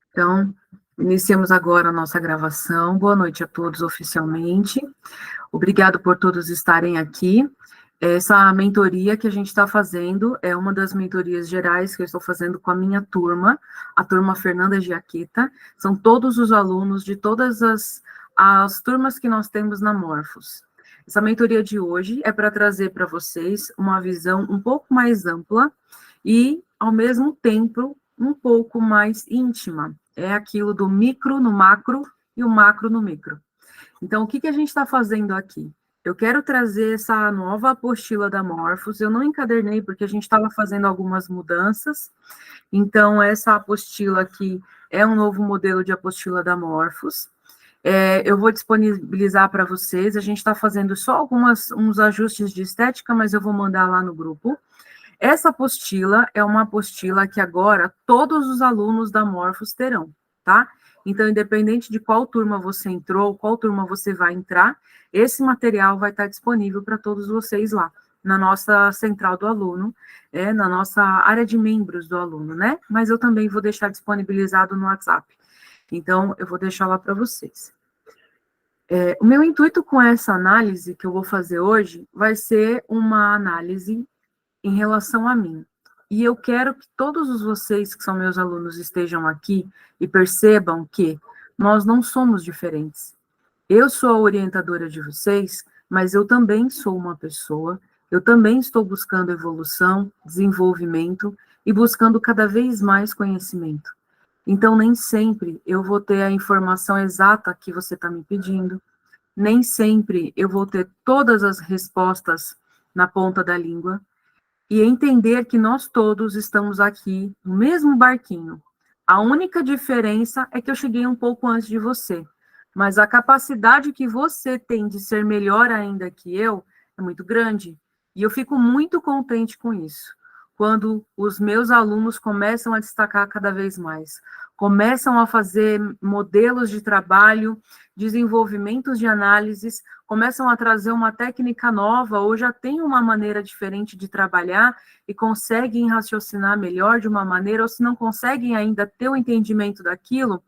Então, iniciamos agora a nossa gravação. Boa noite a todos oficialmente. Obrigado por todos estarem aqui. Essa mentoria que a gente está fazendo é uma das mentorias gerais que eu estou fazendo com a minha turma, a turma Fernanda Giaqueta. São todos os alunos de todas as turmas que nós temos na Morphos. Essa mentoria de hoje é para trazer para vocês uma visão um pouco mais ampla e, ao mesmo tempo, um pouco mais íntima. É aquilo do micro no macro e o macro no micro. Então, o que a gente está fazendo aqui? Eu quero trazer essa nova apostila da Morphos. Eu não encadernei porque a gente estava fazendo algumas mudanças. Então, essa apostila aqui é um novo modelo de apostila da Morphos. Eu vou disponibilizar para vocês. A gente está fazendo só uns ajustes de estética, mas eu vou mandar lá no grupo. Essa apostila é uma apostila que agora todos os alunos da Morphos terão, tá? Então, independente de qual turma você entrou, qual turma você vai entrar, esse material vai estar disponível para todos vocês lá, na nossa central do aluno, na nossa área de membros do aluno, né? Mas eu também vou deixar disponibilizado no WhatsApp. Então, eu vou deixar lá para vocês. O meu intuito com essa análise que eu vou fazer hoje vai ser uma análise em relação a mim. E eu quero que todos vocês que são meus alunos estejam aqui e percebam que nós não somos diferentes. Eu sou a orientadora de vocês, mas eu também sou uma pessoa, eu também estou buscando evolução, desenvolvimento e buscando cada vez mais conhecimento. Então, nem sempre eu vou ter a informação exata que você está me pedindo, nem sempre eu vou ter todas as respostas na ponta da língua, e entender que nós todos estamos aqui no mesmo barquinho. A única diferença é que eu cheguei um pouco antes de você, mas a capacidade que você tem de ser melhor ainda que eu é muito grande, e eu fico muito contente com isso, quando os meus alunos começam a destacar cada vez mais, começam a fazer modelos de trabalho, desenvolvimentos de análises, começam a trazer uma técnica nova, ou já tem uma maneira diferente de trabalhar e conseguem raciocinar melhor de uma maneira, ou se não conseguem ainda ter o entendimento daquilo,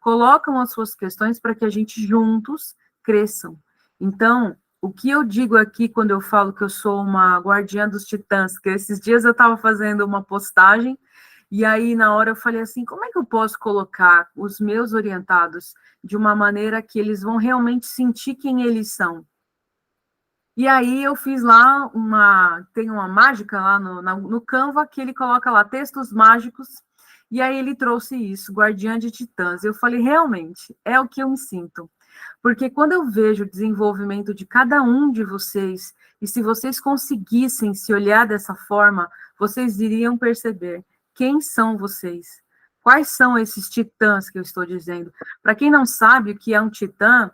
colocam as suas questões para que a gente juntos cresçam. Então, o que eu digo aqui quando eu falo que eu sou uma guardiã dos titãs, que esses dias eu estava fazendo uma postagem, e aí na hora eu falei assim, como é que eu posso colocar os meus orientados de uma maneira que eles vão realmente sentir quem eles são? E aí eu fiz lá tem uma mágica lá no Canva, que ele coloca lá textos mágicos, e aí ele trouxe isso, Guardiã de Titãs. Eu falei, realmente, é o que eu me sinto. Porque quando eu vejo o desenvolvimento de cada um de vocês, e se vocês conseguissem se olhar dessa forma, vocês iriam perceber quem são vocês. Quais são esses titãs que eu estou dizendo? Para quem não sabe o que é um titã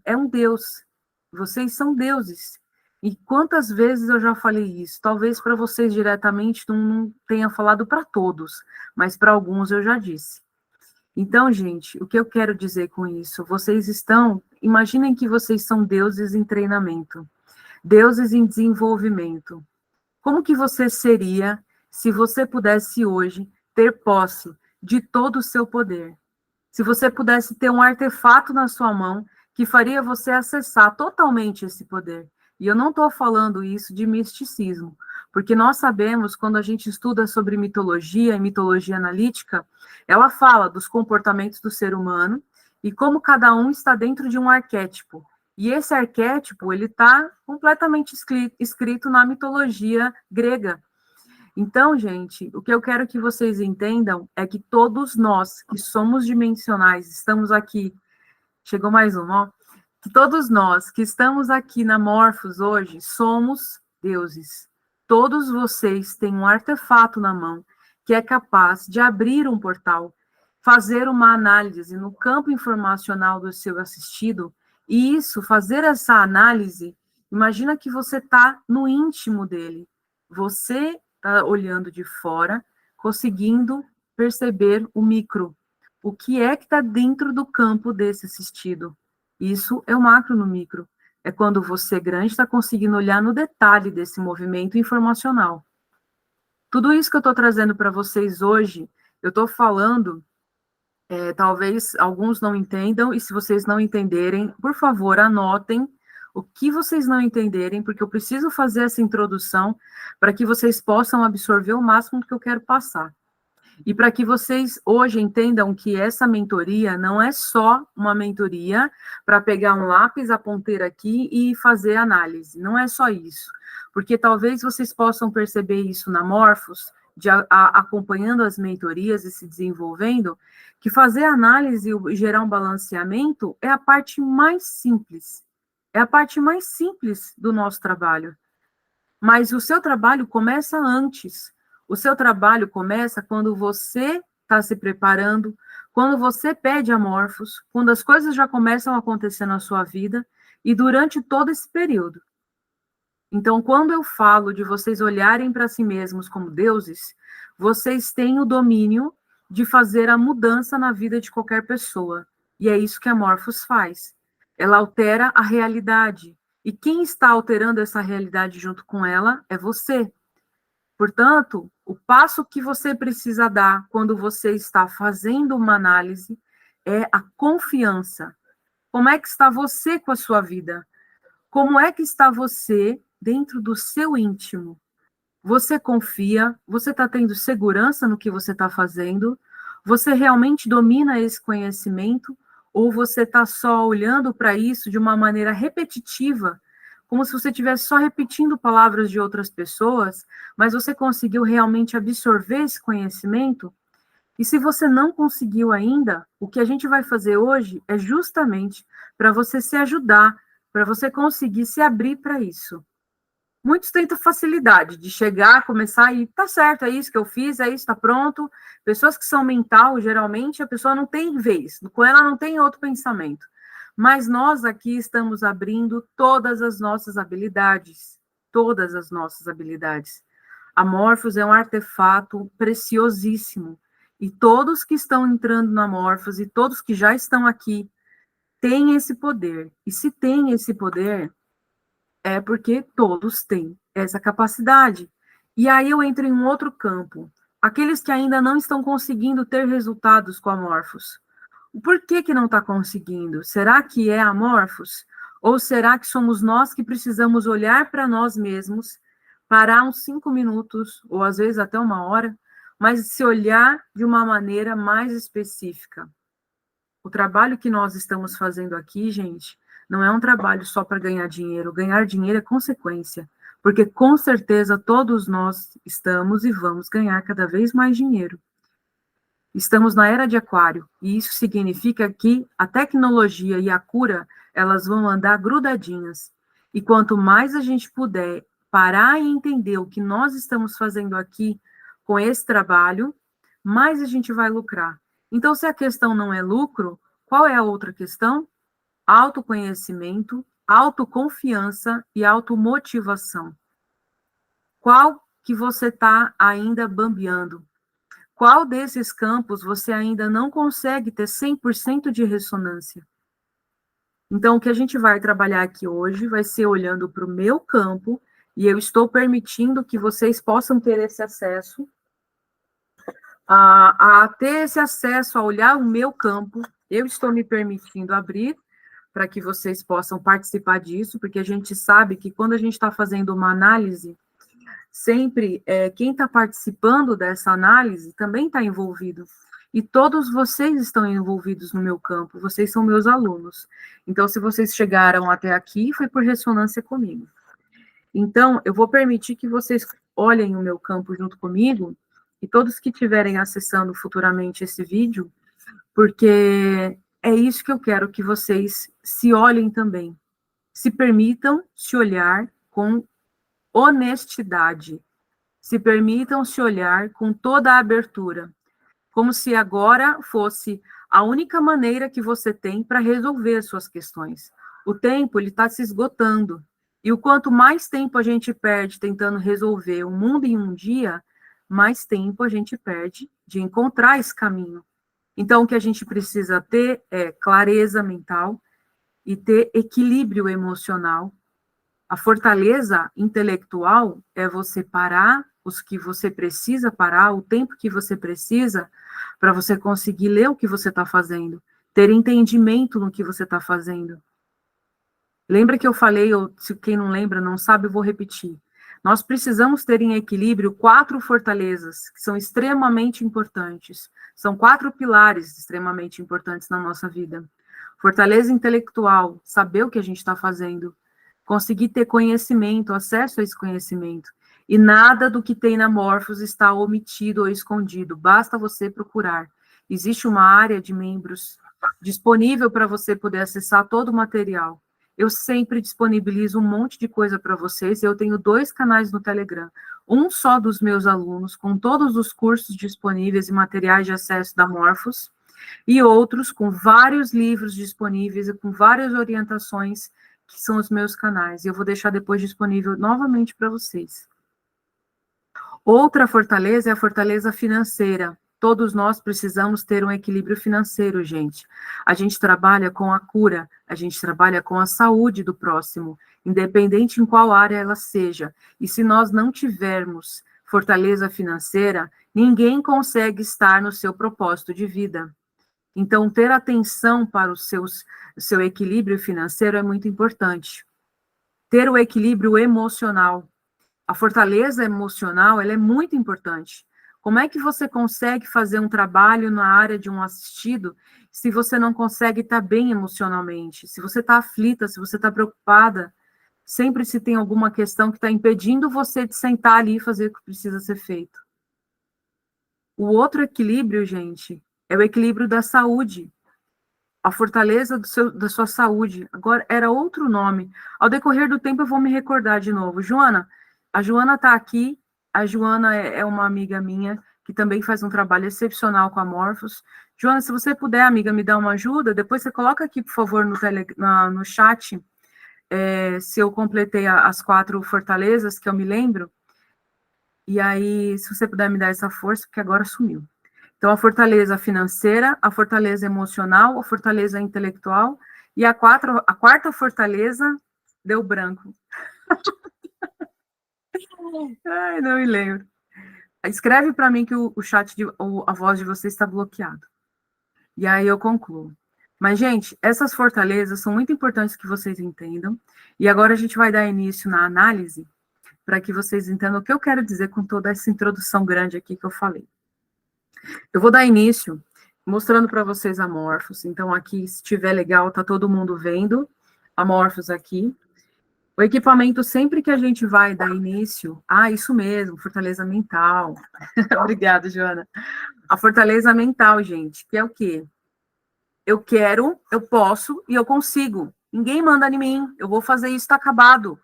é um deus. Vocês são deuses. E quantas vezes eu já falei isso? Talvez para vocês diretamente não tenha falado para todos, mas para alguns eu já disse. Então, gente, o que eu quero dizer com isso? Imaginem que vocês são deuses em treinamento, deuses em desenvolvimento. Como que você seria se você pudesse hoje ter posse de todo o seu poder? Se você pudesse ter um artefato na sua mão que faria você acessar totalmente esse poder. E eu não estou falando isso de misticismo, porque nós sabemos, quando a gente estuda sobre mitologia e mitologia analítica, ela fala dos comportamentos do ser humano e como cada um está dentro de um arquétipo. E esse arquétipo, ele está completamente escrito na mitologia grega. Então, gente, o que eu quero que vocês entendam é que todos nós que somos dimensionais, estamos aqui, chegou mais um, ó, que todos nós que estamos aqui na Morphos hoje somos deuses. Todos vocês têm um artefato na mão que é capaz de abrir um portal, fazer uma análise no campo informacional do seu assistido, e isso, fazer essa análise, imagina que você está no íntimo dele. Você está olhando de fora, conseguindo perceber o micro. O que é que está dentro do campo desse assistido? Isso é o macro no micro. É quando você, grande, está conseguindo olhar no detalhe desse movimento informacional. Tudo isso que eu estou trazendo para vocês hoje Eu estou falando, talvez alguns não entendam, e se vocês não entenderem, por favor, anotem o que vocês não entenderem, porque eu preciso fazer essa introdução para que vocês possam absorver o máximo do que eu quero passar. E para que vocês hoje entendam que essa mentoria não é só uma mentoria para pegar um lápis, a ponteira aqui e fazer análise. Não é só isso. Porque talvez vocês possam perceber isso na Morphos, acompanhando as mentorias e se desenvolvendo, que fazer análise e gerar um balanceamento é a parte mais simples. É a parte mais simples do nosso trabalho. Mas o seu trabalho começa antes. O seu trabalho começa quando você está se preparando, quando você pede a Morphos, quando as coisas já começam a acontecer na sua vida e durante todo esse período. Então, quando eu falo de vocês olharem para si mesmos como deuses, vocês têm o domínio de fazer a mudança na vida de qualquer pessoa. E é isso que a Morphos faz. Ela altera a realidade. E quem está alterando essa realidade junto com ela é você. Portanto, o passo que você precisa dar quando você está fazendo uma análise é a confiança. Como é que está você com a sua vida? Como é que está você dentro do seu íntimo? Você confia? Você está tendo segurança no que você está fazendo? Você realmente domina esse conhecimento? Ou você está só olhando para isso de uma maneira repetitiva, como se você estivesse só repetindo palavras de outras pessoas, mas você conseguiu realmente absorver esse conhecimento? E se você não conseguiu ainda, o que a gente vai fazer hoje é justamente para você se ajudar, para você conseguir se abrir para isso. Muitos tentam facilidade de chegar, começar e tá certo, é isso que eu fiz, é isso, tá pronto. Pessoas que são mental, geralmente, a pessoa não tem vez, com ela não tem outro pensamento. Mas nós aqui estamos abrindo todas as nossas habilidades, todas as nossas habilidades. A Morphos é um artefato preciosíssimo, e todos que estão entrando na Morphos e todos que já estão aqui têm esse poder. E se tem esse poder, é porque todos têm essa capacidade. E aí eu entro em um outro campo. Aqueles que ainda não estão conseguindo ter resultados com a Morphos. Por que que não está conseguindo? Será que é a Morphos? Ou será que somos nós que precisamos olhar para nós mesmos, parar uns 5 minutos, ou às vezes até uma hora, mas se olhar de uma maneira mais específica? O trabalho que nós estamos fazendo aqui, gente, não é um trabalho só para ganhar dinheiro. Ganhar dinheiro é consequência, porque com certeza todos nós estamos e vamos ganhar cada vez mais dinheiro. Estamos na era de Aquário, e isso significa que a tecnologia e a cura, elas vão andar grudadinhas. E quanto mais a gente puder parar e entender o que nós estamos fazendo aqui com esse trabalho, mais a gente vai lucrar. Então, se a questão não é lucro, qual é a outra questão? Autoconhecimento, autoconfiança e automotivação. Qual que você está ainda bambeando? Qual desses campos você ainda não consegue ter 100% de ressonância? Então, o que a gente vai trabalhar aqui hoje vai ser olhando para o meu campo, e eu estou permitindo que vocês possam ter esse acesso, a ter esse acesso, a olhar o meu campo. Eu estou me permitindo abrir para que vocês possam participar disso, porque a gente sabe que quando a gente está fazendo uma análise, sempre quem está participando dessa análise também está envolvido. E todos vocês estão envolvidos no meu campo, vocês são meus alunos. Então, se vocês chegaram até aqui, foi por ressonância comigo. Então, eu vou permitir que vocês olhem o meu campo junto comigo, e todos que estiverem acessando futuramente esse vídeo, porque é isso que eu quero que vocês se olhem também. Se permitam se olhar com honestidade. Se permitam se olhar com toda a abertura, como se agora fosse a única maneira que você tem para resolver as suas questões. O tempo ele está se esgotando, e o quanto mais tempo a gente perde tentando resolver o mundo em um dia, mais tempo a gente perde de encontrar esse caminho. Então, o que a gente precisa ter é clareza mental e ter equilíbrio emocional. A fortaleza intelectual é você parar os que você precisa parar, o tempo que você precisa para você conseguir ler o que você está fazendo, ter entendimento no que você está fazendo. Lembra que eu falei, ou se quem não lembra, não sabe, eu vou repetir. Nós precisamos ter em equilíbrio 4 fortalezas, que são extremamente importantes. São 4 pilares extremamente importantes na nossa vida. Fortaleza intelectual, saber o que a gente está fazendo. Conseguir ter conhecimento, acesso a esse conhecimento. E nada do que tem na Morphos está omitido ou escondido. Basta você procurar. Existe uma área de membros disponível para você poder acessar todo o material. Eu sempre disponibilizo um monte de coisa para vocês. Eu tenho 2 canais no Telegram. Um só dos meus alunos, com todos os cursos disponíveis e materiais de acesso da Morphos, e outros com vários livros disponíveis e com várias orientações, que são os meus canais. E eu vou deixar depois disponível novamente para vocês. Outra fortaleza é a fortaleza financeira. Todos nós precisamos ter um equilíbrio financeiro, gente. A gente trabalha com a cura, a gente trabalha com a saúde do próximo, independente em qual área ela seja. E se nós não tivermos fortaleza financeira, ninguém consegue estar no seu propósito de vida. Então, ter atenção para o seu equilíbrio financeiro é muito importante. Ter o equilíbrio emocional. A fortaleza emocional, ela é muito importante. Como é que você consegue fazer um trabalho na área de um assistido se você não consegue estar bem emocionalmente? Se você está aflita, se você está preocupada, sempre se tem alguma questão que está impedindo você de sentar ali e fazer o que precisa ser feito. O outro equilíbrio, gente, é o equilíbrio da saúde. A fortaleza da sua saúde. Agora, era outro nome. Ao decorrer do tempo, eu vou me recordar de novo. Joana, a Joana está aqui. A Joana é uma amiga minha, que também faz um trabalho excepcional com a Morphos. Joana, se você puder, amiga, me dar uma ajuda, depois você coloca aqui, por favor, no chat, se eu completei as 4 fortalezas, que eu me lembro. E aí, se você puder me dar essa força, porque agora sumiu. Então, a fortaleza financeira, a fortaleza emocional, a fortaleza intelectual, e a quarta fortaleza deu branco. Ai, não me lembro. Escreve para mim que o chat, a voz de vocês está bloqueado. E aí eu concluo. Mas, gente, essas fortalezas são muito importantes que vocês entendam. E agora a gente vai dar início na análise, para que vocês entendam o que eu quero dizer com toda essa introdução grande aqui que eu falei. Eu vou dar início mostrando para vocês a Morphos. Então, aqui, se estiver legal, tá todo mundo vendo a Morphos aqui. O equipamento, sempre que a gente vai dar início... Ah, isso mesmo, fortaleza mental. Obrigada, Joana. A fortaleza mental, gente, que é o quê? Eu quero, eu posso e eu consigo. Ninguém manda em mim. Eu vou fazer isso, está acabado.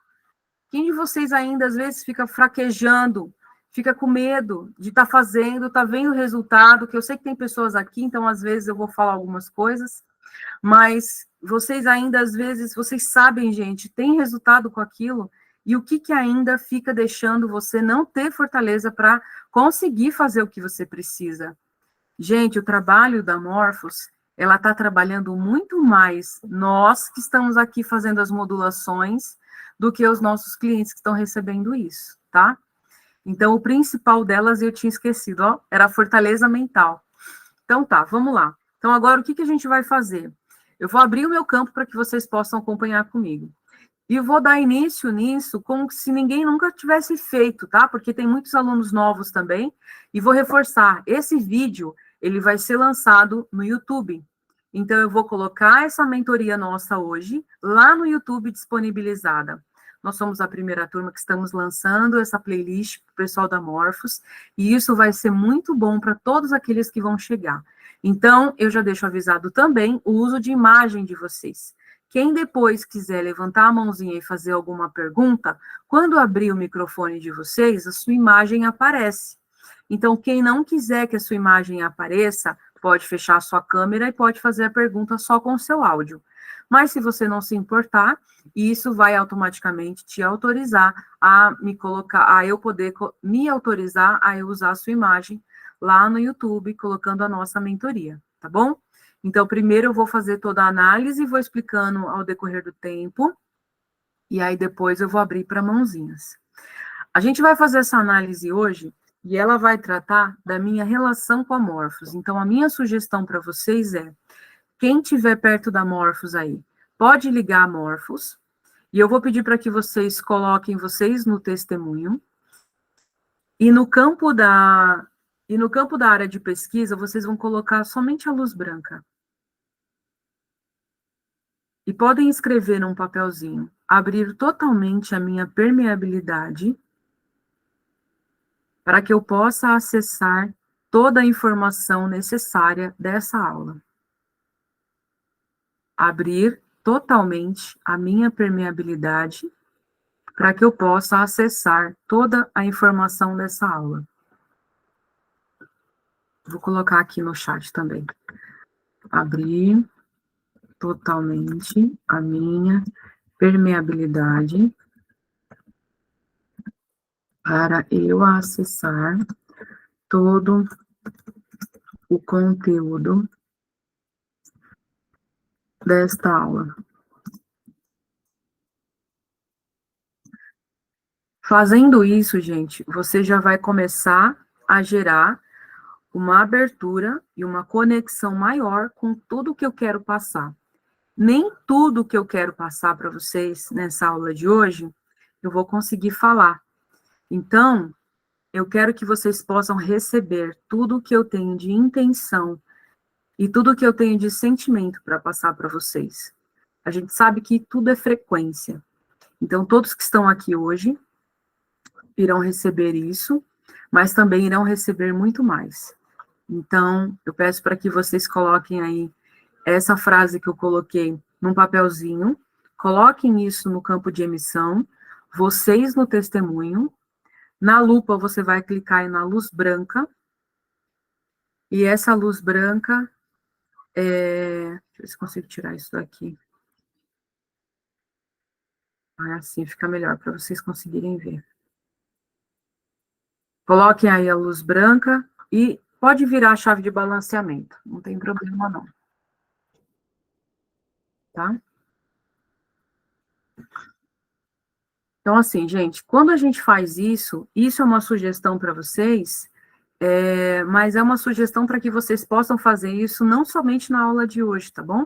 Quem de vocês ainda, às vezes, fica fraquejando, fica com medo de estar fazendo, tá vendo o resultado, que eu sei que tem pessoas aqui, então, às vezes, eu vou falar algumas coisas, mas vocês ainda, às vezes, vocês sabem, gente, tem resultado com aquilo, e o que ainda fica deixando você não ter fortaleza para conseguir fazer o que você precisa? Gente, o trabalho da Morphos, ela está trabalhando muito mais nós que estamos aqui fazendo as modulações do que os nossos clientes que estão recebendo isso, tá? Então, o principal delas eu tinha esquecido, ó, era a fortaleza mental. Então, tá, vamos lá. Então, agora, o que a gente vai fazer? Eu vou abrir o meu campo para que vocês possam acompanhar comigo. E eu vou dar início nisso como se ninguém nunca tivesse feito, tá? Porque tem muitos alunos novos também. E vou reforçar, esse vídeo, ele vai ser lançado no YouTube. Então, eu vou colocar essa mentoria nossa hoje lá no YouTube disponibilizada. Nós somos a primeira turma que estamos lançando essa playlist para o pessoal da Morphos, e isso vai ser muito bom para todos aqueles que vão chegar. Então, eu já deixo avisado também o uso de imagem de vocês. Quem depois quiser levantar a mãozinha e fazer alguma pergunta, quando abrir o microfone de vocês, a sua imagem aparece. Então, quem não quiser que a sua imagem apareça, pode fechar a sua câmera e pode fazer a pergunta só com o seu áudio. Mas se você não se importar, isso vai automaticamente te autorizar a me colocar, a eu poder me autorizar a eu usar a sua imagem lá no YouTube, colocando a nossa mentoria, tá bom? Então, primeiro eu vou fazer toda a análise e vou explicando ao decorrer do tempo, e aí depois eu vou abrir para mãozinhas. A gente vai fazer essa análise hoje e ela vai tratar da minha relação com a Morphos. Então, a minha sugestão para vocês é, quem estiver perto da Morphos aí, pode ligar a Morphos, e eu vou pedir para que vocês coloquem vocês no testemunho, e no campo da área de pesquisa, vocês vão colocar somente a luz branca. E podem escrever num papelzinho, abrir totalmente a minha permeabilidade, para que eu possa acessar toda a informação necessária dessa aula. Abrir totalmente a minha permeabilidade, para que eu possa acessar toda a informação dessa aula. Vou colocar aqui no chat também. Abrir totalmente a minha permeabilidade para eu acessar todo o conteúdo desta aula. Fazendo isso, gente, você já vai começar a gerar uma abertura e uma conexão maior com tudo que eu quero passar. Nem tudo que eu quero passar para vocês nessa aula de hoje, eu vou conseguir falar. Então, eu quero que vocês possam receber tudo que eu tenho de intenção e tudo que eu tenho de sentimento para passar para vocês. A gente sabe que tudo é frequência. Então, todos que estão aqui hoje irão receber isso, mas também irão receber muito mais. Então, eu peço para que vocês coloquem aí essa frase que eu coloquei num papelzinho, coloquem isso no campo de emissão, vocês no testemunho, na lupa você vai clicar aí na luz branca, e essa luz branca, deixa eu ver se eu consigo tirar isso daqui. Assim fica melhor para vocês conseguirem ver. Coloquem aí a luz branca e pode virar a chave de balanceamento, não tem problema não. Tá? Então, assim, gente, quando a gente faz isso, isso é uma sugestão para vocês, mas é uma sugestão para que vocês possam fazer isso não somente na aula de hoje, tá bom?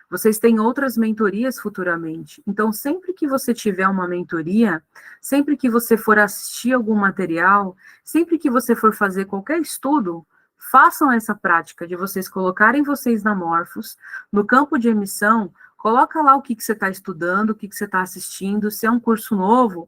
Vocês têm outras mentorias futuramente. Então, sempre que você tiver uma mentoria, sempre que você for assistir algum material, sempre que você for fazer qualquer estudo, façam essa prática de vocês colocarem vocês na Morphos, no campo de emissão, coloca lá o que você está estudando, o que você está assistindo, se é um curso novo,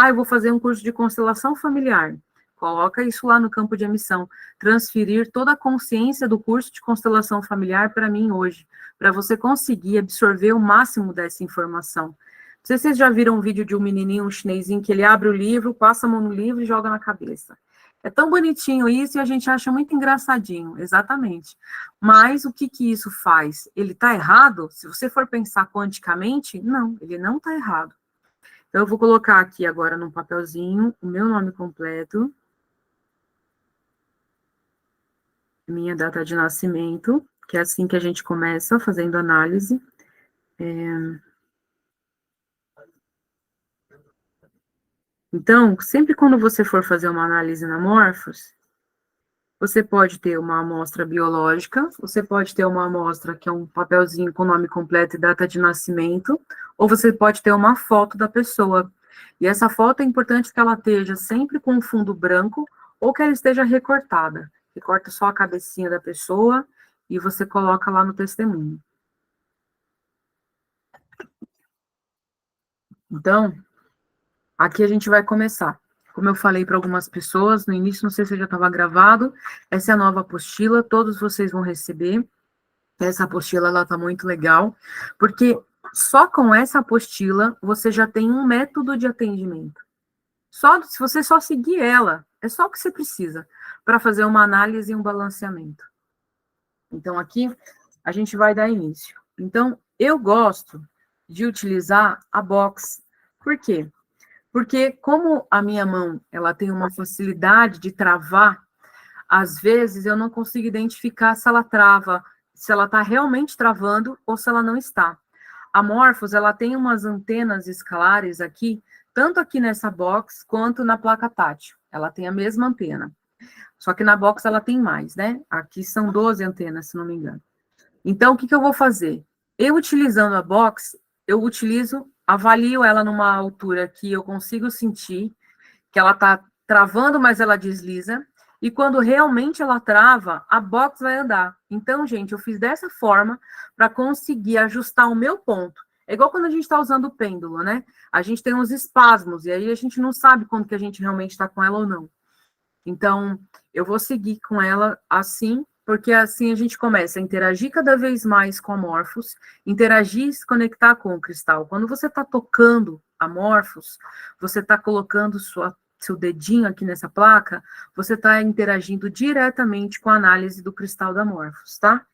eu vou fazer um curso de constelação familiar. Coloca isso lá no campo de emissão. Transferir toda a consciência do curso de constelação familiar para mim hoje, para você conseguir absorver o máximo dessa informação. Não sei se vocês já viram um vídeo de um menininho, um chinesinho, que ele abre o livro, passa a mão no livro e joga na cabeça. É tão bonitinho isso e a gente acha muito engraçadinho, exatamente. Mas o que isso faz? Ele está errado? Se você for pensar quanticamente, não, ele não está errado. Então, eu vou colocar aqui agora num papelzinho o meu nome completo, minha data de nascimento, que é assim que a gente começa fazendo análise. Então, sempre quando você for fazer uma análise na Morphos, você pode ter uma amostra biológica, você pode ter uma amostra que é um papelzinho com nome completo e data de nascimento, ou você pode ter uma foto da pessoa. E essa foto é importante que ela esteja sempre com um fundo branco, ou que ela esteja recortada. Você corta só a cabecinha da pessoa e você coloca lá no testemunho. Então, aqui a gente vai começar. Como eu falei para algumas pessoas no início, não sei se já estava gravado, essa é a nova apostila, todos vocês vão receber. Essa apostila, ela está muito legal, porque só com essa apostila você já tem um método de atendimento. Se você só seguir ela, é só o que você precisa para fazer uma análise e um balanceamento. Então, aqui a gente vai dar início. Então, eu gosto de utilizar a box. Por quê? Porque como a minha mão, ela tem uma facilidade de travar, às vezes eu não consigo identificar se ela trava, se ela está realmente travando ou se ela não está. A Morphos, ela tem umas antenas escalares aqui, tanto aqui nessa box, quanto na placa tátil. Ela tem a mesma antena. Só que na box ela tem mais, né? Aqui são 12 antenas, se não me engano. Então, o que eu vou fazer? Eu, utilizando a box, avalio ela numa altura que eu consigo sentir que ela está travando, mas ela desliza. E quando realmente ela trava, a box vai andar. Então, gente, eu fiz dessa forma para conseguir ajustar o meu ponto. É igual quando a gente está usando o pêndulo, né? A gente tem uns espasmos, e aí a gente não sabe quando que a gente realmente está com ela ou não. Então, eu vou seguir com ela assim, porque assim a gente começa a interagir cada vez mais com a Morphos, interagir e se conectar com o cristal. Quando você está tocando a Morphos, você está colocando seu dedinho aqui nessa placa, você está interagindo diretamente com a análise do cristal da Morphos, tá?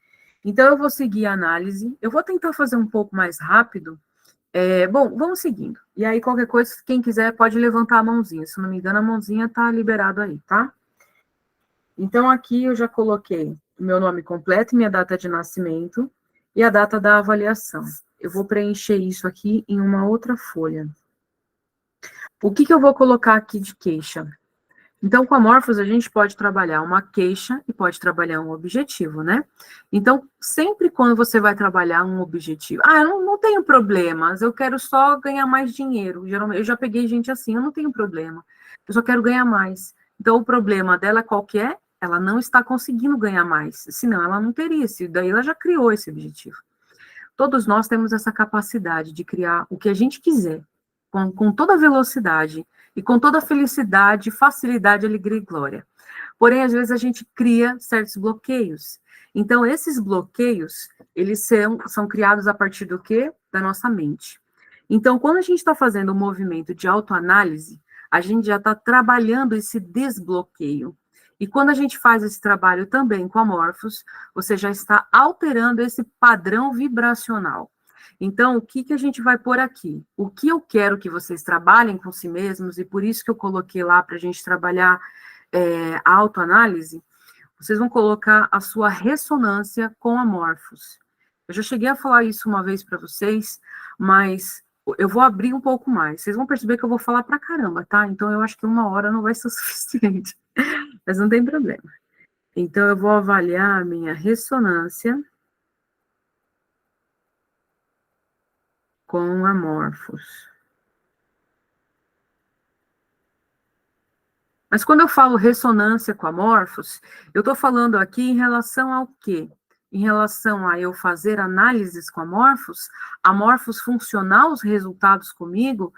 Então, eu vou seguir a análise, eu vou tentar fazer um pouco mais rápido. Bom, vamos seguindo. E aí, qualquer coisa, quem quiser pode levantar a mãozinha. Se não me engano, a mãozinha está liberado aí, tá? Então, aqui eu já coloquei o meu nome completo, minha data de nascimento e a data da avaliação. Eu vou preencher isso aqui em uma outra folha. O que eu vou colocar aqui de queixa? Então, com a Morphos, a gente pode trabalhar uma queixa e pode trabalhar um objetivo, né? Então, sempre quando você vai trabalhar um objetivo, eu não tenho problemas, eu quero só ganhar mais dinheiro. Geralmente, eu já peguei gente assim, eu não tenho problema, eu só quero ganhar mais. Então, o problema dela qual que é? Ela não está conseguindo ganhar mais, senão ela não teria, daí ela já criou esse objetivo. Todos nós temos essa capacidade de criar o que a gente quiser, com toda velocidade, e com toda felicidade, facilidade, alegria e glória. Porém, às vezes a gente cria certos bloqueios. Então, esses bloqueios, eles são criados a partir do quê? Da nossa mente. Então, quando a gente está fazendo um movimento de autoanálise, a gente já está trabalhando esse desbloqueio. E quando a gente faz esse trabalho também com a Morphos, você já está alterando esse padrão vibracional. Então, o que a gente vai pôr aqui? O que eu quero que vocês trabalhem com si mesmos, e por isso que eu coloquei lá para a gente trabalhar a autoanálise, vocês vão colocar a sua ressonância com a Morphos. Eu já cheguei a falar isso uma vez para vocês, mas eu vou abrir um pouco mais. Vocês vão perceber que eu vou falar para caramba, tá? Então, eu acho que 1 hora não vai ser o suficiente, mas não tem problema. Então, eu vou avaliar a minha ressonância com a Morphos. Mas quando eu falo ressonância com a Morphos, eu estou falando aqui em relação ao quê? Em relação a eu fazer análises com a Morphos funcionar os resultados comigo,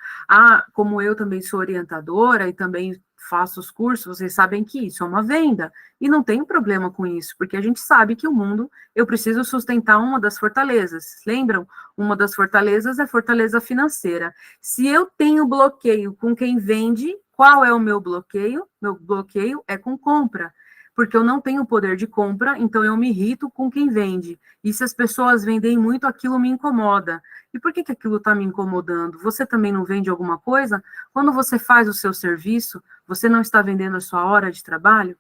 como eu também sou orientadora e também faço os cursos, vocês sabem que isso é uma venda, e não tem problema com isso, porque a gente sabe que o mundo, eu preciso sustentar uma das fortalezas, lembram? Uma das fortalezas é a fortaleza financeira. Se eu tenho bloqueio com quem vende, qual é o meu bloqueio? Meu bloqueio é com compra, porque eu não tenho poder de compra, então eu me irrito com quem vende. E se as pessoas vendem muito, aquilo me incomoda. E por que aquilo está me incomodando? Você também não vende alguma coisa? Quando você faz o seu serviço, você não está vendendo a sua hora de trabalho?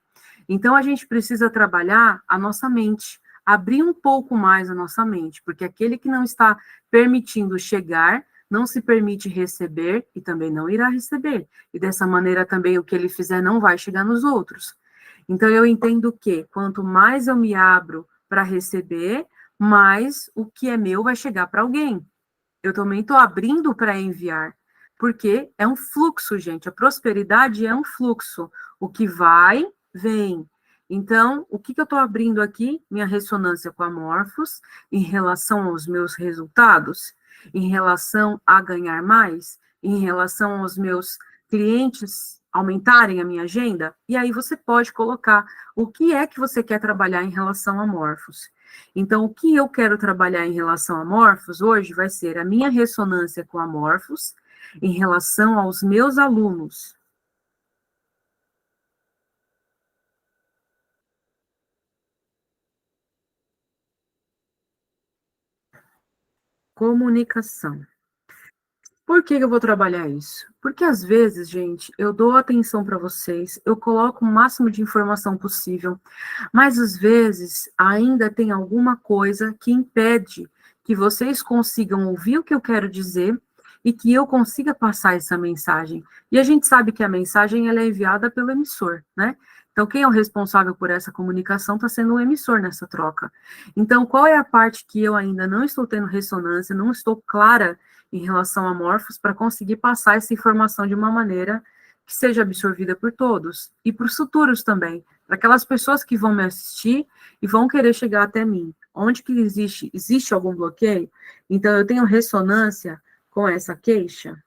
Então, a gente precisa trabalhar a nossa mente, abrir um pouco mais a nossa mente, porque aquele que não está permitindo chegar, não se permite receber e também não irá receber. E dessa maneira também o que ele fizer não vai chegar nos outros. Então, eu entendo que quanto mais eu me abro para receber, mais o que é meu vai chegar para alguém. Eu também estou abrindo para enviar, porque é um fluxo, gente. A prosperidade é um fluxo. O que vai, vem. Então, o que eu estou abrindo aqui? Minha ressonância com a Morphos, em relação aos meus resultados, em relação a ganhar mais, em relação aos meus clientes aumentarem a minha agenda, e aí você pode colocar o que é que você quer trabalhar em relação a Morphos. Então, o que eu quero trabalhar em relação a Morphos hoje vai ser a minha ressonância com a Morphos em relação aos meus alunos. Comunicação. Por que eu vou trabalhar isso? Porque às vezes, gente, eu dou atenção para vocês, eu coloco o máximo de informação possível, mas às vezes ainda tem alguma coisa que impede que vocês consigam ouvir o que eu quero dizer e que eu consiga passar essa mensagem. E a gente sabe que a mensagem ela é enviada pelo emissor, né? Então, quem é o responsável por essa comunicação está sendo o emissor nessa troca. Então, qual é a parte que eu ainda não estou tendo ressonância, não estou clara em relação a morfos para conseguir passar essa informação de uma maneira que seja absorvida por todos e para os futuros também, para aquelas pessoas que vão me assistir e vão querer chegar até mim. Onde que existe algum bloqueio? Então, eu tenho ressonância com essa queixa.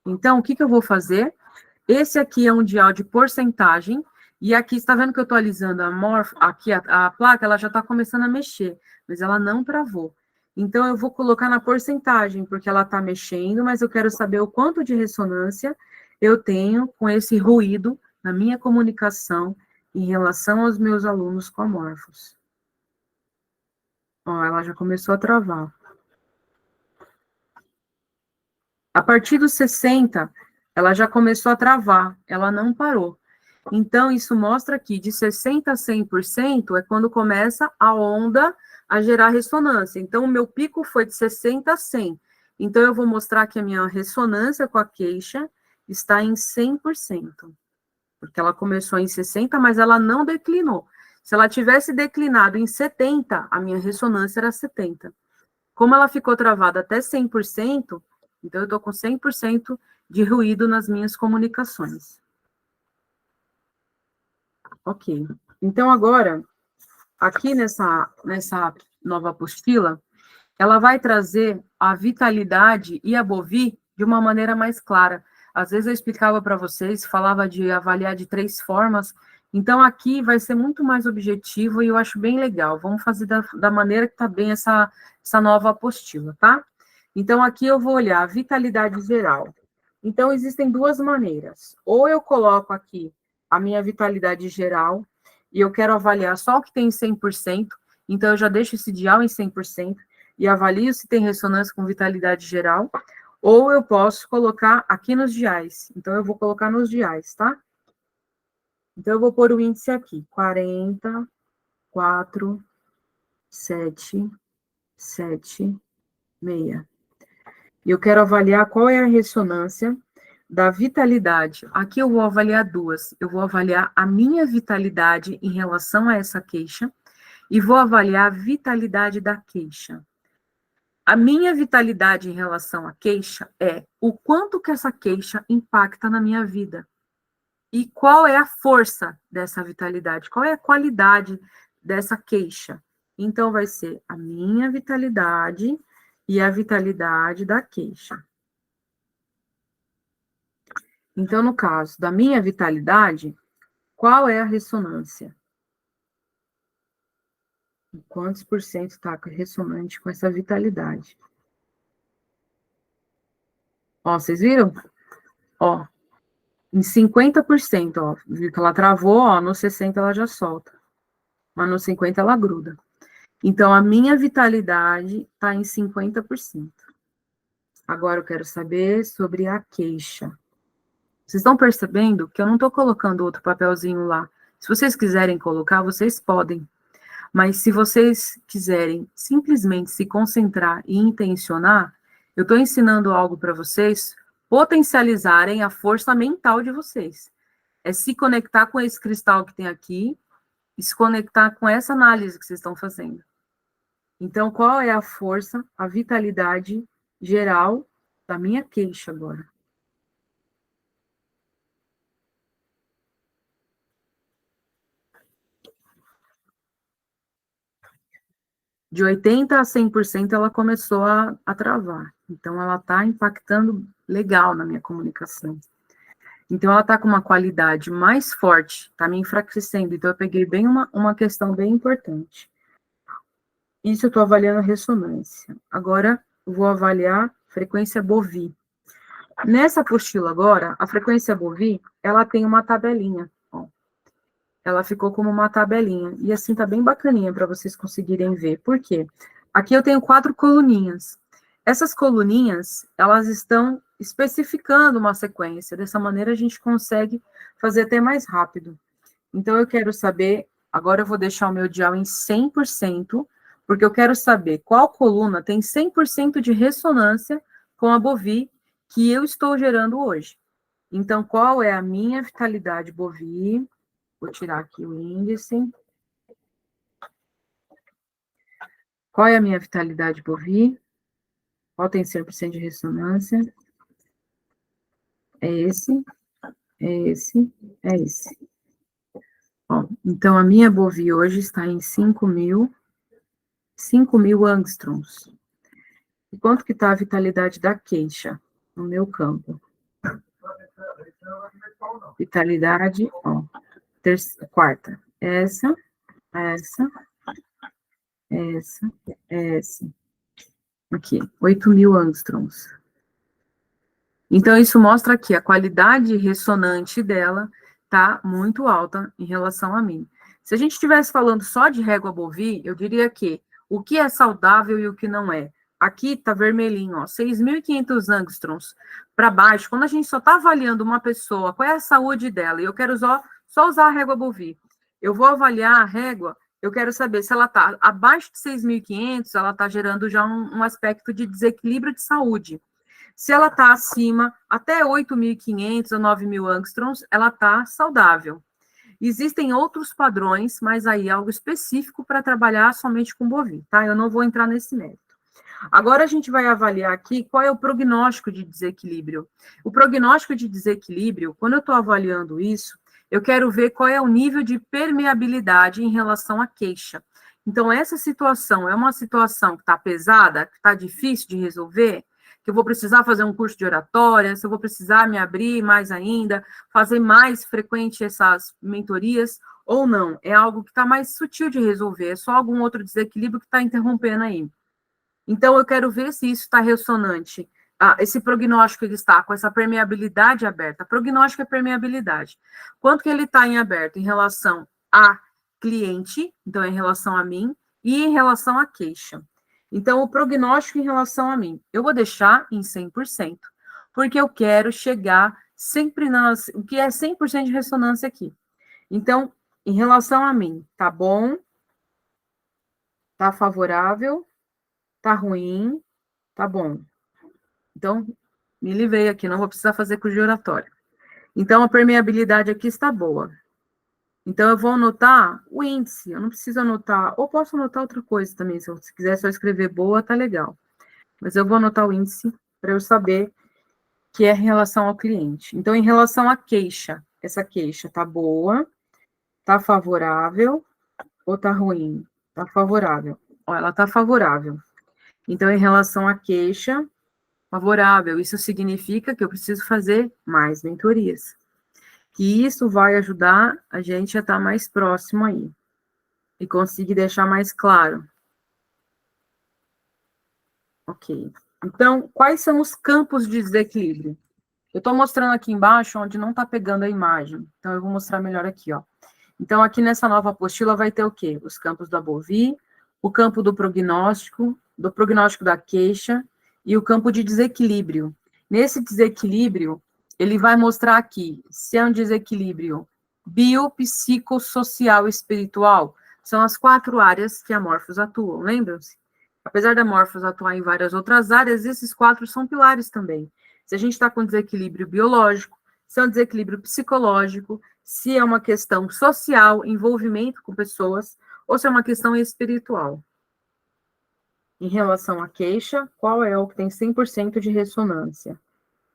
Então, o que eu vou fazer? Esse aqui é um dial de porcentagem, e aqui, está vendo que eu estou alisando aqui a placa, ela já está começando a mexer, mas ela não travou. Então, eu vou colocar na porcentagem, porque ela está mexendo, mas eu quero saber o quanto de ressonância eu tenho com esse ruído na minha comunicação em relação aos meus alunos com amorfos. Ó, ela já começou a travar. A partir dos 60, ela já começou a travar, ela não parou. Então, isso mostra que de 60% a 100% é quando começa a onda a gerar ressonância. Então, o meu pico foi de 60 a 100. Então, eu vou mostrar que a minha ressonância com a queixa está em 100%. Porque ela começou em 60, mas ela não declinou. Se ela tivesse declinado em 70, a minha ressonância era 70. Como ela ficou travada até 100%, então eu estou com 100% de ruído nas minhas comunicações. Ok. Então, agora, aqui nessa nova apostila, ela vai trazer a vitalidade e a Bovie de uma maneira mais clara. Às vezes eu explicava para vocês, falava de avaliar de 3 formas, então aqui vai ser muito mais objetivo e eu acho bem legal. Vamos fazer da maneira que está bem essa nova apostila, tá? Então aqui eu vou olhar a vitalidade geral. Então existem 2 maneiras. Ou eu coloco aqui a minha vitalidade geral e eu quero avaliar só o que tem em 100%, então eu já deixo esse dial em 100%, e avalio se tem ressonância com vitalidade geral, ou eu posso colocar aqui nos diais. Então, eu vou colocar nos diais, tá? Então, eu vou pôr o índice aqui, 40, 4, 7, 7, 6. E eu quero avaliar qual é a ressonância da vitalidade. Aqui eu vou avaliar 2. Eu vou avaliar a minha vitalidade em relação a essa queixa, e vou avaliar a vitalidade da queixa. A minha vitalidade em relação à queixa é o quanto que essa queixa impacta na minha vida. E qual é a força dessa vitalidade? Qual é a qualidade dessa queixa? Então, vai ser a minha vitalidade e a vitalidade da queixa. Então, no caso da minha vitalidade, qual é a ressonância? Quantos por cento está ressonante com essa vitalidade? Ó, vocês viram? Ó, em 50%, ó, viu que ela travou, ó, no 60% ela já solta, mas no 50% ela gruda. Então, a minha vitalidade está em 50%. Agora eu quero saber sobre a queixa. Vocês estão percebendo que eu não estou colocando outro papelzinho lá. Se vocês quiserem colocar, vocês podem. Mas se vocês quiserem simplesmente se concentrar e intencionar, eu estou ensinando algo para vocês potencializarem a força mental de vocês. É se conectar com esse cristal que tem aqui e se conectar com essa análise que vocês estão fazendo. Então, qual é a força, a vitalidade geral da minha queixa agora? De 80% a 100% ela começou a travar. Então, ela está impactando legal na minha comunicação. Então, ela está com uma qualidade mais forte, está me enfraquecendo. Então, eu peguei bem uma questão bem importante. Isso eu estou avaliando a ressonância. Agora, eu vou avaliar frequência Bovie. Nessa apostila agora, a frequência Bovie, ela tem uma tabelinha. Ó. Ela ficou como uma tabelinha. E assim tá bem bacaninha para vocês conseguirem ver. Por quê? Aqui eu tenho 4 coluninhas. Essas coluninhas, elas estão especificando uma sequência. Dessa maneira, a gente consegue fazer até mais rápido. Então, eu quero saber... Agora, eu vou deixar o meu dial em 100%, porque eu quero saber qual coluna tem 100% de ressonância com a Bovi que eu estou gerando hoje. Então, qual é a minha vitalidade Bovi? Vou tirar aqui o índice. Qual é a minha vitalidade Bovi? Qual tem 100% de ressonância? É esse, é esse, é esse. Bom, então, a minha Bovi hoje está em 5.000 angstroms. E quanto que está a vitalidade da queixa no meu campo? Vitalidade, ó, quarta. Essa, essa, essa. Aqui, 8.000 angstroms. Então, isso mostra que a qualidade ressonante dela está muito alta em relação a mim. Se a gente estivesse falando só de régua Bovi, eu diria que o que é saudável e o que não é. Aqui está vermelhinho, ó, 6.500 angstroms para baixo. Quando a gente só está avaliando uma pessoa, qual é a saúde dela, e eu quero só usar a régua Bovi, eu vou avaliar a régua, eu quero saber se ela está abaixo de 6.500, ela está gerando já um aspecto de desequilíbrio de saúde. Se ela está acima, até 8.500 ou 9.000 angstroms, ela está saudável. Existem outros padrões, mas aí é algo específico para trabalhar somente com Bovi, tá? Eu não vou entrar nesse mérito. Agora a gente vai avaliar aqui qual é o prognóstico de desequilíbrio. O prognóstico de desequilíbrio, quando eu estou avaliando isso, eu quero ver qual é o nível de permeabilidade em relação à queixa. Então, essa situação é uma situação que está pesada, que está difícil de resolver, que eu vou precisar fazer um curso de oratória, se eu vou precisar me abrir mais ainda, fazer mais frequente essas mentorias, ou não. É algo que está mais sutil de resolver, é só algum outro desequilíbrio que está interrompendo aí. Então, eu quero ver se isso está ressonante. Esse prognóstico ele está com essa permeabilidade aberta. Prognóstico é permeabilidade. Quanto que ele está em aberto em relação a cliente, então em relação a mim, e em relação à queixa. Então, o prognóstico em relação a mim, eu vou deixar em 100%, porque eu quero chegar sempre o que é 100% de ressonância aqui. Então, em relação a mim, tá bom, tá favorável, tá ruim, tá bom. Então, me livrei aqui, não vou precisar fazer curso de oratória. Então, a permeabilidade aqui está boa. Então, eu vou anotar o índice, eu não preciso anotar, ou posso anotar outra coisa também, se eu quiser só escrever boa, tá legal. Mas eu vou anotar o índice para eu saber que é em relação ao cliente. Então, em relação à queixa, essa queixa tá boa, tá favorável ou tá ruim? Tá favorável. Ó, ela tá favorável. Então, em relação à queixa, favorável, isso significa que eu preciso fazer mais mentorias. Que isso vai ajudar a gente a estar mais próximo aí. E conseguir deixar mais claro. Ok. Então, quais são os campos de desequilíbrio? Eu estou mostrando aqui embaixo onde não está pegando a imagem. Então, eu vou mostrar melhor aqui, ó. Então, aqui nessa nova apostila vai ter o quê? Os campos da Bovi, o campo do prognóstico da queixa e o campo de desequilíbrio. Nesse desequilíbrio, ele vai mostrar aqui se é um desequilíbrio biopsicossocial e espiritual. São as 4 áreas que a Morphos atuam, lembram-se? Apesar da Morphos atuar em várias outras áreas, esses 4 são pilares também. Se a gente está com desequilíbrio biológico, se é um desequilíbrio psicológico, se é uma questão social, envolvimento com pessoas, ou se é uma questão espiritual. Em relação à queixa, qual é o que tem 100% de ressonância?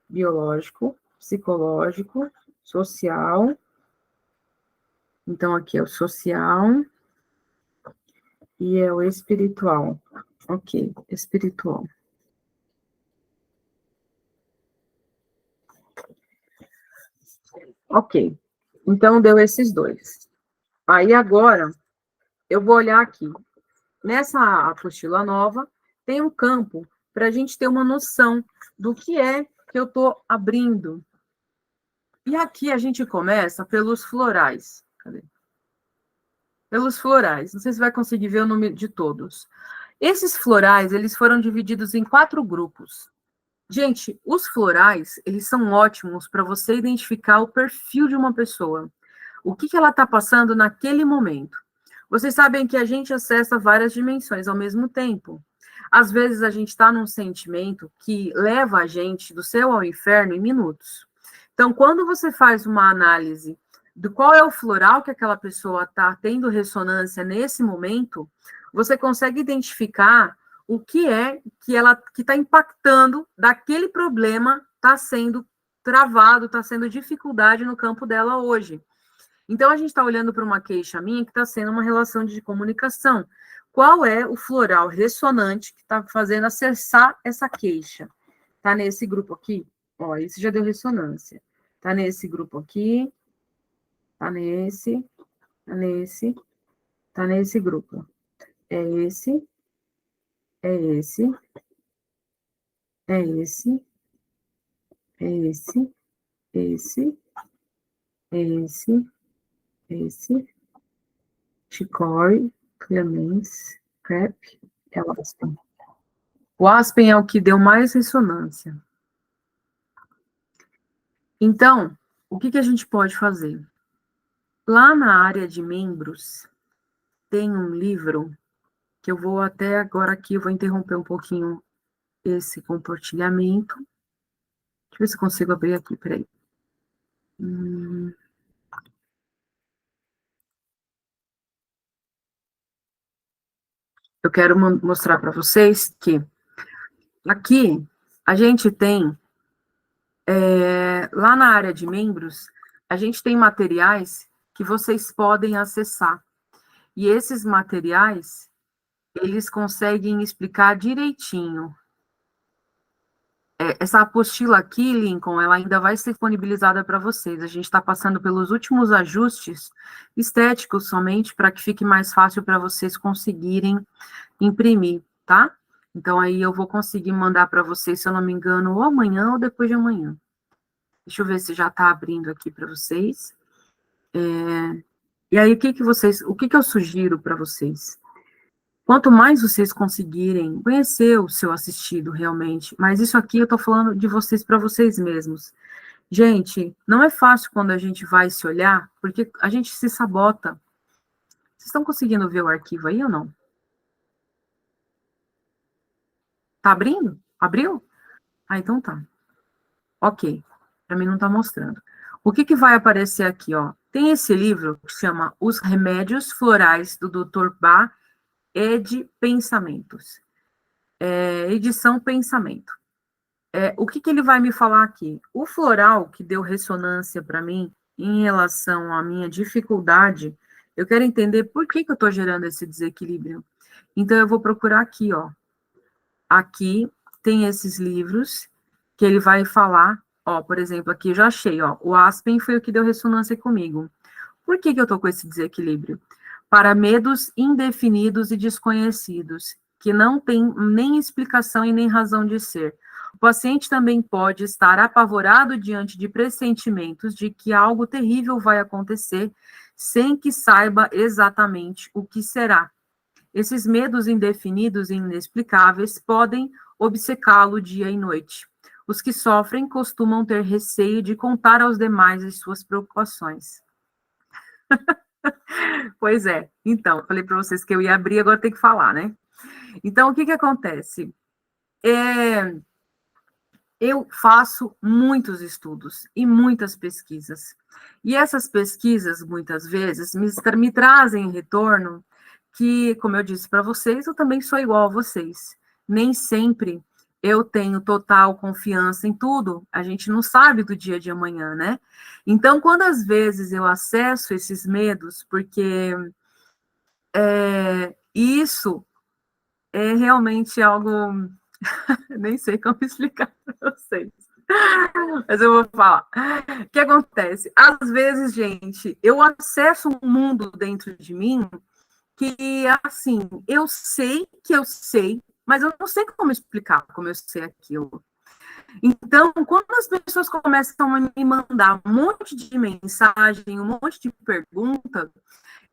Biológico, psicológico, social. Então, aqui é o social e é o espiritual. Ok, espiritual. Ok, então deu esses dois. Aí agora, eu vou olhar aqui. Nessa apostila nova, tem um campo para a gente ter uma noção do que é que eu estou abrindo. E aqui a gente começa pelos florais. Cadê? Pelos florais. Não sei se vai conseguir ver o nome de todos. Esses florais, eles foram divididos em 4 grupos. Gente, os florais, eles são ótimos para você identificar o perfil de uma pessoa. O que ela está passando naquele momento. Vocês sabem que a gente acessa várias dimensões ao mesmo tempo. Às vezes a gente está num sentimento que leva a gente do céu ao inferno em minutos. Então, quando você faz uma análise do qual é o floral que aquela pessoa está tendo ressonância nesse momento, você consegue identificar o que é que ela que está impactando daquele problema está sendo travado, está sendo dificuldade no campo dela hoje. Então, a gente está olhando para uma queixa minha que está sendo uma relação de comunicação. Qual é o floral ressonante que está fazendo acessar essa queixa? Está nesse grupo aqui? Ó, esse já deu ressonância. Está nesse grupo aqui, está nesse, está nesse, está nesse grupo. É esse, é esse, é esse, é esse, esse, esse, Chicory, Clemens, Crep, é o Aspen. O Aspen é o que deu mais ressonância. Então, o que a gente pode fazer? Lá na área de membros, tem um livro que eu vou até agora aqui, eu vou interromper um pouquinho esse compartilhamento. Deixa eu ver se eu consigo abrir aqui, peraí. Eu quero mostrar para vocês que aqui a gente tem, lá na área de membros, a gente tem materiais que vocês podem acessar. E esses materiais, eles conseguem explicar direitinho. Essa apostila aqui, Lincoln, ela ainda vai ser disponibilizada para vocês. A gente está passando pelos últimos ajustes estéticos somente para que fique mais fácil para vocês conseguirem imprimir, tá? Então, aí eu vou conseguir mandar para vocês, se eu não me engano, ou amanhã ou depois de amanhã. Deixa eu ver se já está abrindo aqui para vocês. E aí, o que eu sugiro para vocês? Quanto mais vocês conseguirem conhecer o seu assistido realmente, mas isso aqui eu estou falando de vocês para vocês mesmos. Gente, não é fácil quando a gente vai se olhar, porque a gente se sabota. Vocês estão conseguindo ver o arquivo aí ou não? Tá abrindo? Abriu? Ah, então tá. Ok. Para mim não está mostrando. O que vai aparecer aqui, ó? Tem esse livro que chama Os Remédios Florais, do Dr. Bach de Pensamentos. Edição Pensamento. O que ele vai me falar aqui? O floral que deu ressonância para mim em relação à minha dificuldade, eu quero entender por que eu estou gerando esse desequilíbrio. Então, eu vou procurar aqui, ó. Aqui tem esses livros que ele vai falar, ó, por exemplo, aqui eu já achei, ó, o Aspen foi o que deu ressonância comigo. Por que eu estou com esse desequilíbrio? Para medos indefinidos e desconhecidos, que não tem nem explicação e nem razão de ser. O paciente também pode estar apavorado diante de pressentimentos de que algo terrível vai acontecer, sem que saiba exatamente o que será. Esses medos indefinidos e inexplicáveis podem obcecá-lo dia e noite. Os que sofrem costumam ter receio de contar aos demais as suas preocupações. Pois é. Então, falei para vocês que eu ia abrir, agora tem que falar, né? Então, o que acontece? Eu faço muitos estudos e muitas pesquisas. E essas pesquisas, muitas vezes, me trazem retorno que, como eu disse para vocês, eu também sou igual a vocês. Nem sempre eu tenho total confiança em tudo. A gente não sabe do dia de amanhã, né? Então, quando às vezes eu acesso esses medos, porque isso é realmente algo... nem sei como explicar para vocês. Mas eu vou falar. O que acontece? Às vezes, gente, eu acesso um mundo dentro de mim que, assim, eu sei que eu sei, mas eu não sei como explicar como eu sei aquilo. Então, quando as pessoas começam a me mandar um monte de mensagem, um monte de pergunta,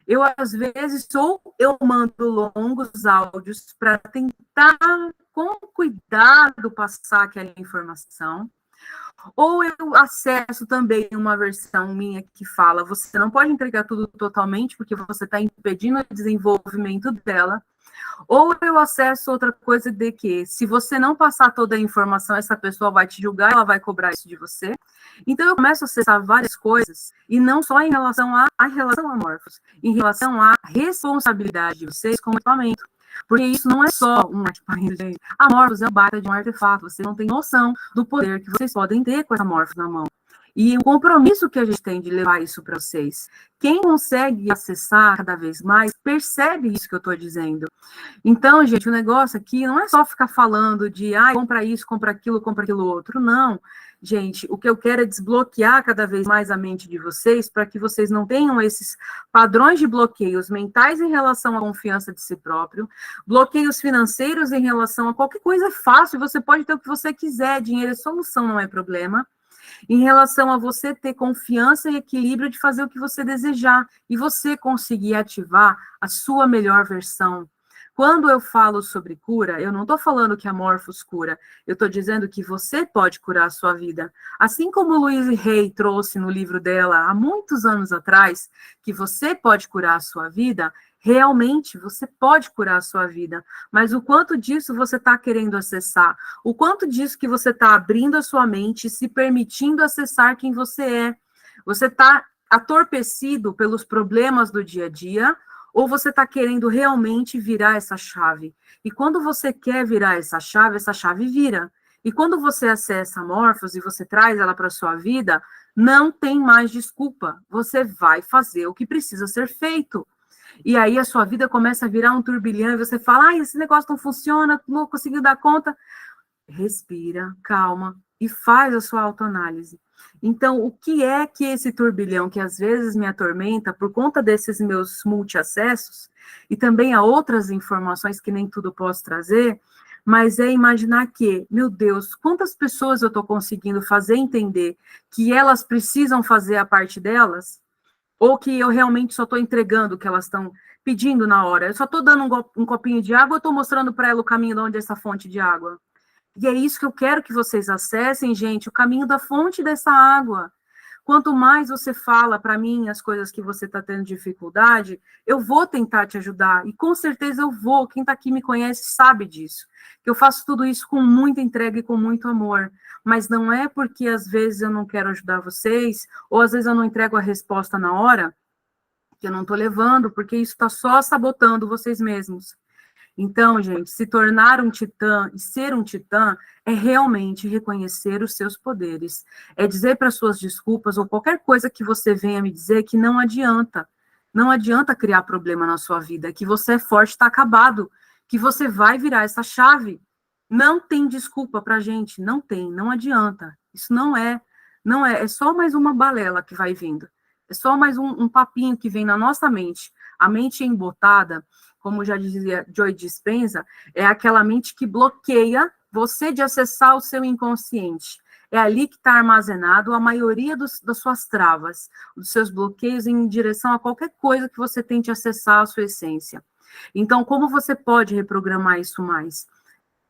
eu, às vezes, ou eu mando longos áudios para tentar, com cuidado, passar aquela informação, ou eu acesso também uma versão minha que fala, você não pode entregar tudo totalmente, porque você está impedindo o desenvolvimento dela. Ou eu acesso outra coisa de que, se você não passar toda a informação, essa pessoa vai te julgar, ela vai cobrar isso de você. Então, eu começo a acessar várias coisas, e não só em relação a relação a Morphos, em relação à responsabilidade de vocês como equipamento. Porque isso não é só um equipamento, gente. A Morphos é um baita de um artefato, vocês não têm noção do poder que vocês podem ter com essa Morphos na mão. E o compromisso que a gente tem de levar isso para vocês. Quem consegue acessar cada vez mais, percebe isso que eu estou dizendo. Então, gente, o negócio aqui não é só ficar falando de, compra isso, compra aquilo outro. Não, gente, o que eu quero é desbloquear cada vez mais a mente de vocês para que vocês não tenham esses padrões de bloqueios mentais em relação à confiança de si próprio, bloqueios financeiros em relação a qualquer coisa fácil, você pode ter o que você quiser, dinheiro é solução, não é problema. Em relação a você ter confiança e equilíbrio de fazer o que você desejar e você conseguir ativar a sua melhor versão. Quando eu falo sobre cura, eu não estou falando que a Morphos cura, eu estou dizendo que você pode curar a sua vida. Assim como Louise Hay trouxe no livro dela, há muitos anos atrás, que você pode curar a sua vida, realmente você pode curar a sua vida. Mas o quanto disso você está querendo acessar? O quanto disso que você está abrindo a sua mente, se permitindo acessar quem você é? Você está atorpecido pelos problemas do dia a dia, ou você está querendo realmente virar essa chave? E quando você quer virar essa chave vira. E quando você acessa a Morphos e você traz ela para a sua vida, não tem mais desculpa. Você vai fazer o que precisa ser feito. E aí a sua vida começa a virar um turbilhão e você fala, esse negócio não funciona, não conseguiu dar conta. Respira, calma e faz a sua autoanálise. Então, o que é que esse turbilhão que às vezes me atormenta por conta desses meus multiacessos e também a outras informações que nem tudo posso trazer, mas é imaginar que, meu Deus, quantas pessoas eu estou conseguindo fazer entender que elas precisam fazer a parte delas, ou que eu realmente só estou entregando o que elas estão pedindo na hora. Eu só estou dando um copinho de água, eu estou mostrando para ela o caminho de onde é essa fonte de água. E é isso que eu quero que vocês acessem, gente, o caminho da fonte dessa água. Quanto mais você fala para mim as coisas que você está tendo dificuldade, eu vou tentar te ajudar. E com certeza eu vou. Quem está aqui me conhece sabe disso. Que eu faço tudo isso com muita entrega e com muito amor. Mas não é porque às vezes eu não quero ajudar vocês, ou às vezes eu não entrego a resposta na hora, que eu não estou levando, porque isso está só sabotando vocês mesmos. Então, gente, se tornar um titã e ser um titã é realmente reconhecer os seus poderes. É dizer para suas desculpas ou qualquer coisa que você venha me dizer que não adianta. Não adianta criar problema na sua vida, que você é forte, está acabado, que você vai virar essa chave. Não tem desculpa para gente, não tem, não adianta. Isso é só mais uma balela que vai vindo. É só mais um papinho que vem na nossa mente. A mente embotada, como já dizia Joy Dispenza, é aquela mente que bloqueia você de acessar o seu inconsciente. É ali que está armazenado a maioria das suas travas, dos seus bloqueios em direção a qualquer coisa que você tente acessar a sua essência. Então, como você pode reprogramar isso mais?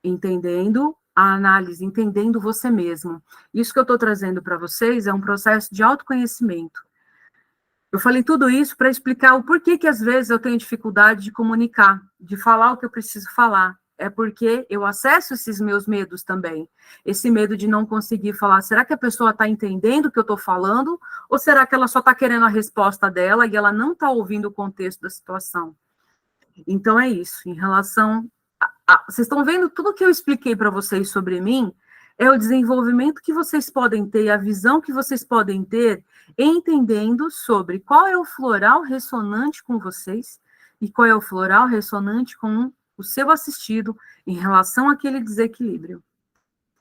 Entendendo a análise, entendendo você mesmo. Isso que eu estou trazendo para vocês é um processo de autoconhecimento. Eu falei tudo isso para explicar o porquê que às vezes eu tenho dificuldade de comunicar, de falar o que eu preciso falar. É porque eu acesso esses meus medos também. Esse medo de não conseguir falar. Será que a pessoa está entendendo o que eu estou falando? Ou será que ela só está querendo a resposta dela e ela não está ouvindo o contexto da situação? Então é isso. Em relação vocês estão vendo tudo que eu expliquei para vocês sobre mim, é o desenvolvimento que vocês podem ter, a visão que vocês podem ter, entendendo sobre qual é o floral ressonante com vocês e qual é o floral ressonante com o seu assistido em relação àquele desequilíbrio.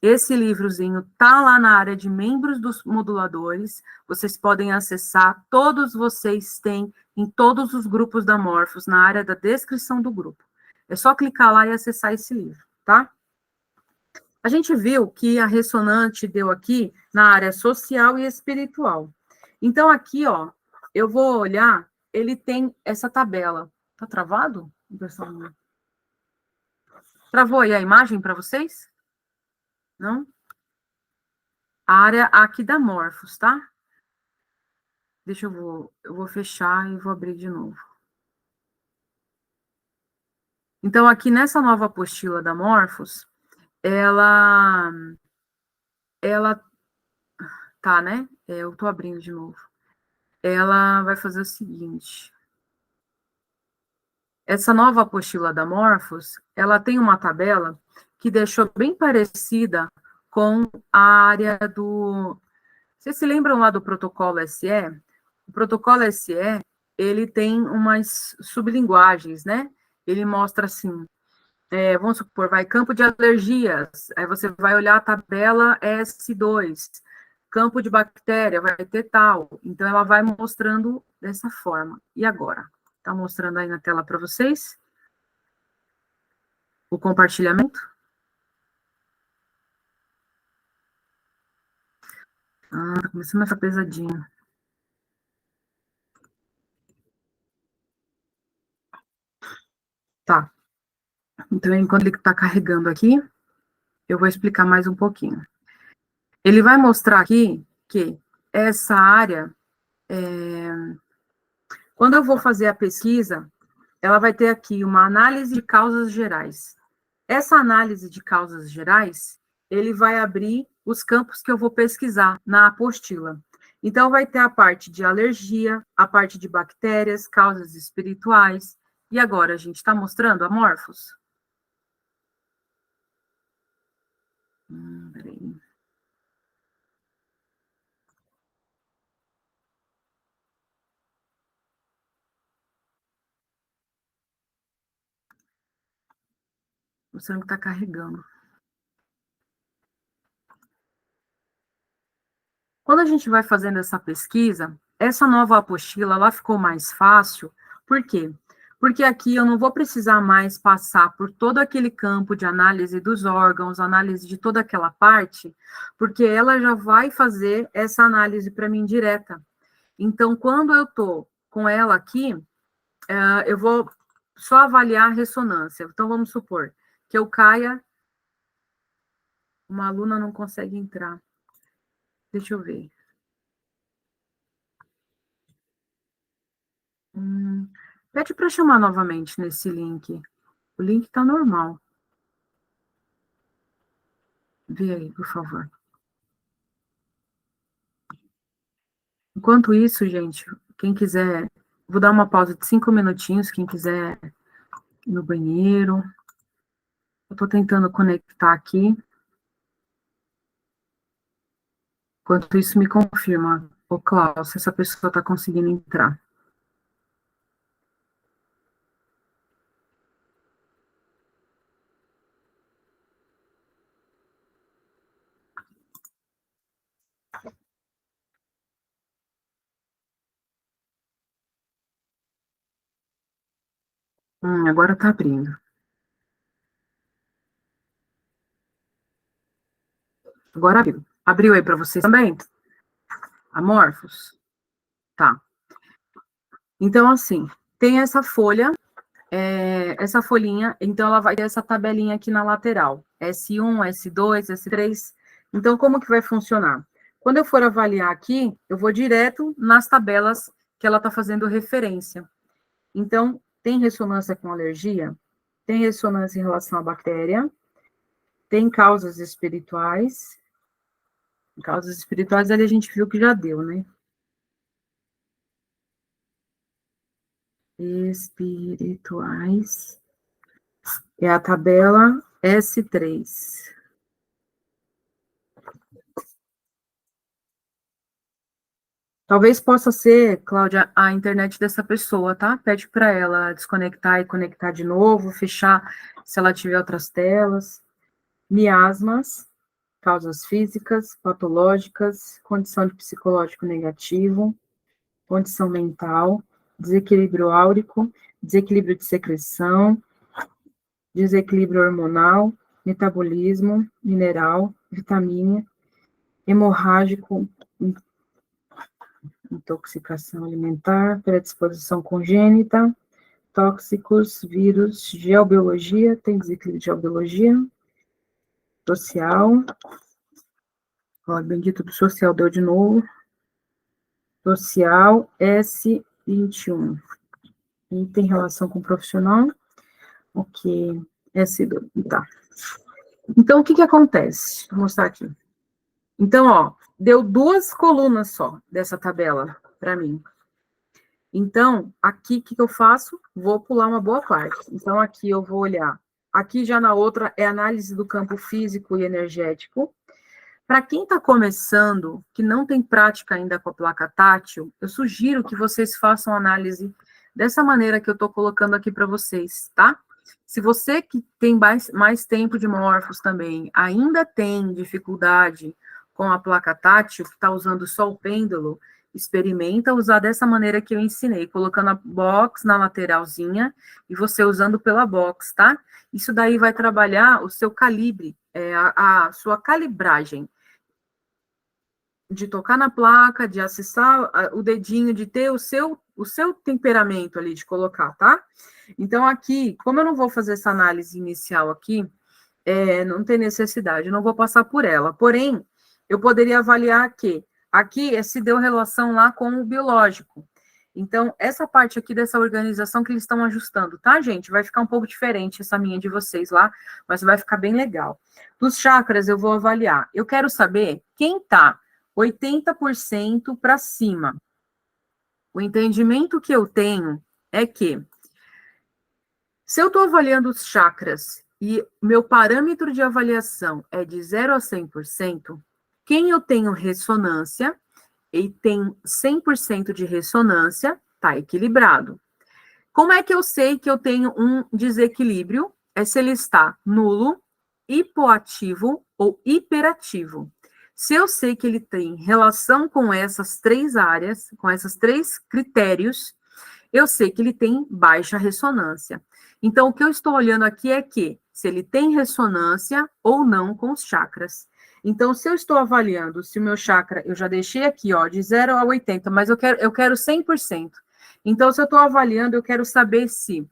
Esse livrozinho está lá na área de membros dos moduladores, vocês podem acessar, todos vocês têm em todos os grupos da Morphos, na área da descrição do grupo. É só clicar lá e acessar esse livro, tá? A gente viu que a ressonante deu aqui na área social e espiritual. Então, aqui, ó, eu vou olhar, ele tem essa tabela. Tá travado? Pessoal? Travou aí a imagem para vocês? Não? A área aqui da Morphos, tá? Eu vou fechar e vou abrir de novo. Então, aqui nessa nova apostila da Morphos, ela tá, né? Eu tô abrindo de novo. Ela vai fazer o seguinte. Essa nova apostila da Morphos, ela tem uma tabela que deixou bem parecida com a área do... Vocês se lembram lá do protocolo SE? O protocolo SE, ele tem umas sublinguagens, né? Ele mostra assim, vamos supor, vai campo de alergias, aí você vai olhar a tabela S2, campo de bactéria, vai ter tal. Então, ela vai mostrando dessa forma. E agora? Tá mostrando aí na tela para vocês? O compartilhamento? Ah, tá começando a ficar pesadinho. Tá. Então, enquanto ele está carregando aqui, eu vou explicar mais um pouquinho. Ele vai mostrar aqui que essa área, quando eu vou fazer a pesquisa, ela vai ter aqui uma análise de causas gerais. Essa análise de causas gerais, ele vai abrir os campos que eu vou pesquisar na apostila. Então, vai ter a parte de alergia, a parte de bactérias, causas espirituais. E agora, a gente está mostrando a Morphos? Peraí. Mostrando que está carregando. Quando a gente vai fazendo essa pesquisa, essa nova apostila, ela ficou mais fácil. Por quê? Porque aqui eu não vou precisar mais passar por todo aquele campo de análise dos órgãos, análise de toda aquela parte, porque ela já vai fazer essa análise para mim direta. Então, quando eu estou com ela aqui, eu vou só avaliar a ressonância. Então, vamos supor que eu caia, uma aluna não consegue entrar. Deixa eu ver. Pede para chamar novamente nesse link. O link está normal. Vê aí, por favor. Enquanto isso, gente, quem quiser, vou dar uma pausa de 5 minutinhos, quem quiser ir no banheiro. Eu estou tentando conectar aqui. Enquanto isso, me confirma, ô Klaus, se essa pessoa está conseguindo entrar. Agora está abrindo. Agora abriu. Abriu aí para vocês também? Amorfos? Tá. Então, assim, tem essa folha, essa folhinha, então ela vai ter essa tabelinha aqui na lateral. S1, S2, S3. Então, como que vai funcionar? Quando eu for avaliar aqui, eu vou direto nas tabelas que ela está fazendo referência. Então, tem ressonância com alergia? Tem ressonância em relação à bactéria? Tem causas espirituais? Causas espirituais, ali a gente viu que já deu, né? Espirituais. É a tabela S3. Talvez possa ser, Cláudia, a internet dessa pessoa, tá? Pede para ela desconectar e conectar de novo, fechar se ela tiver outras telas. Miasmas, causas físicas, patológicas, condição de psicológico negativo, condição mental, desequilíbrio áurico, desequilíbrio de secreção, desequilíbrio hormonal, metabolismo, mineral, vitamina, hemorrágico, intoxicação alimentar, predisposição congênita, tóxicos, vírus, geobiologia, tem desequilíbrio de geobiologia, social, ó, bendito do social deu de novo, social S21, e tem relação com o profissional, Ok, S2, tá. Então, o que acontece? Vou mostrar aqui. Então, ó, deu 2 colunas só dessa tabela para mim. Então, aqui, o que eu faço? Vou pular uma boa parte. Então, aqui eu vou olhar. Aqui já na outra é análise do campo físico e energético. Para quem está começando, que não tem prática ainda com a placa tátil, eu sugiro que vocês façam análise dessa maneira que eu estou colocando aqui para vocês, tá? Se você que tem mais tempo de Morphos também ainda tem dificuldade com a placa tátil, que está usando só o pêndulo, experimenta usar dessa maneira que eu ensinei, colocando a box na lateralzinha e você usando pela box, tá? Isso daí vai trabalhar o seu calibre, a sua calibragem de tocar na placa, de acessar o dedinho, de ter o seu temperamento ali, de colocar, tá? Então, aqui, como eu não vou fazer essa análise inicial aqui, não tem necessidade, eu não vou passar por ela. Porém, eu poderia avaliar que aqui se deu relação lá com o biológico. Então, essa parte aqui dessa organização que eles estão ajustando, tá, gente? Vai ficar um pouco diferente essa minha de vocês lá, mas vai ficar bem legal. Dos chakras, eu vou avaliar. Eu quero saber quem tá 80% para cima. O entendimento que eu tenho é que, se eu estou avaliando os chakras e meu parâmetro de avaliação é de 0 a 100%, quem eu tenho ressonância e tem 100% de ressonância, está equilibrado. Como é que eu sei que eu tenho um desequilíbrio? É se ele está nulo, hipoativo ou hiperativo. Se eu sei que ele tem relação com essas 3 áreas, com esses 3 critérios, eu sei que ele tem baixa ressonância. Então, o que eu estou olhando aqui é que se ele tem ressonância ou não com os chakras. Então, se eu estou avaliando se o meu chakra, eu já deixei aqui, ó, de 0 a 80, mas eu quero 100%. Então, se eu estou avaliando, eu quero saber se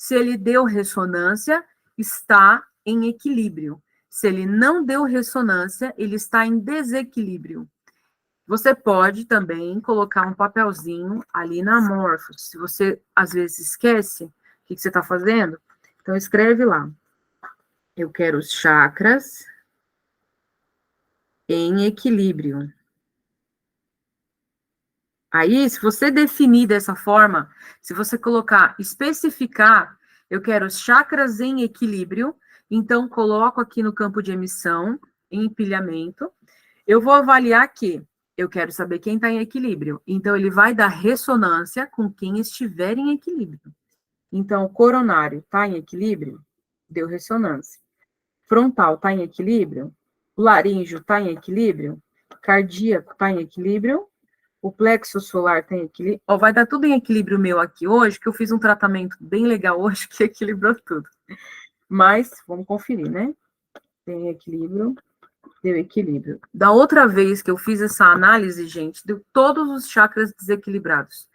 ele deu ressonância, está em equilíbrio. Se ele não deu ressonância, ele está em desequilíbrio. Você pode também colocar um papelzinho ali na Morphos. Se você, às vezes, esquece o que você está fazendo, então escreve lá. Eu quero os chakras em equilíbrio. Aí, se você definir dessa forma, se você colocar, especificar, eu quero os chakras em equilíbrio, então coloco aqui no campo de emissão, em empilhamento, eu vou avaliar aqui. Eu quero saber quem está em equilíbrio. Então, ele vai dar ressonância com quem estiver em equilíbrio. Então, o coronário está em equilíbrio? Deu ressonância. Frontal está em equilíbrio? O laríngeo está em equilíbrio? Cardíaco está em equilíbrio? O plexo solar tem equilíbrio? Ó, vai dar tudo em equilíbrio meu aqui hoje, que eu fiz um tratamento bem legal hoje que equilibrou tudo. Mas, vamos conferir, né? Tem equilíbrio. Deu equilíbrio. Da outra vez que eu fiz essa análise, gente, deu todos os chakras desequilibrados.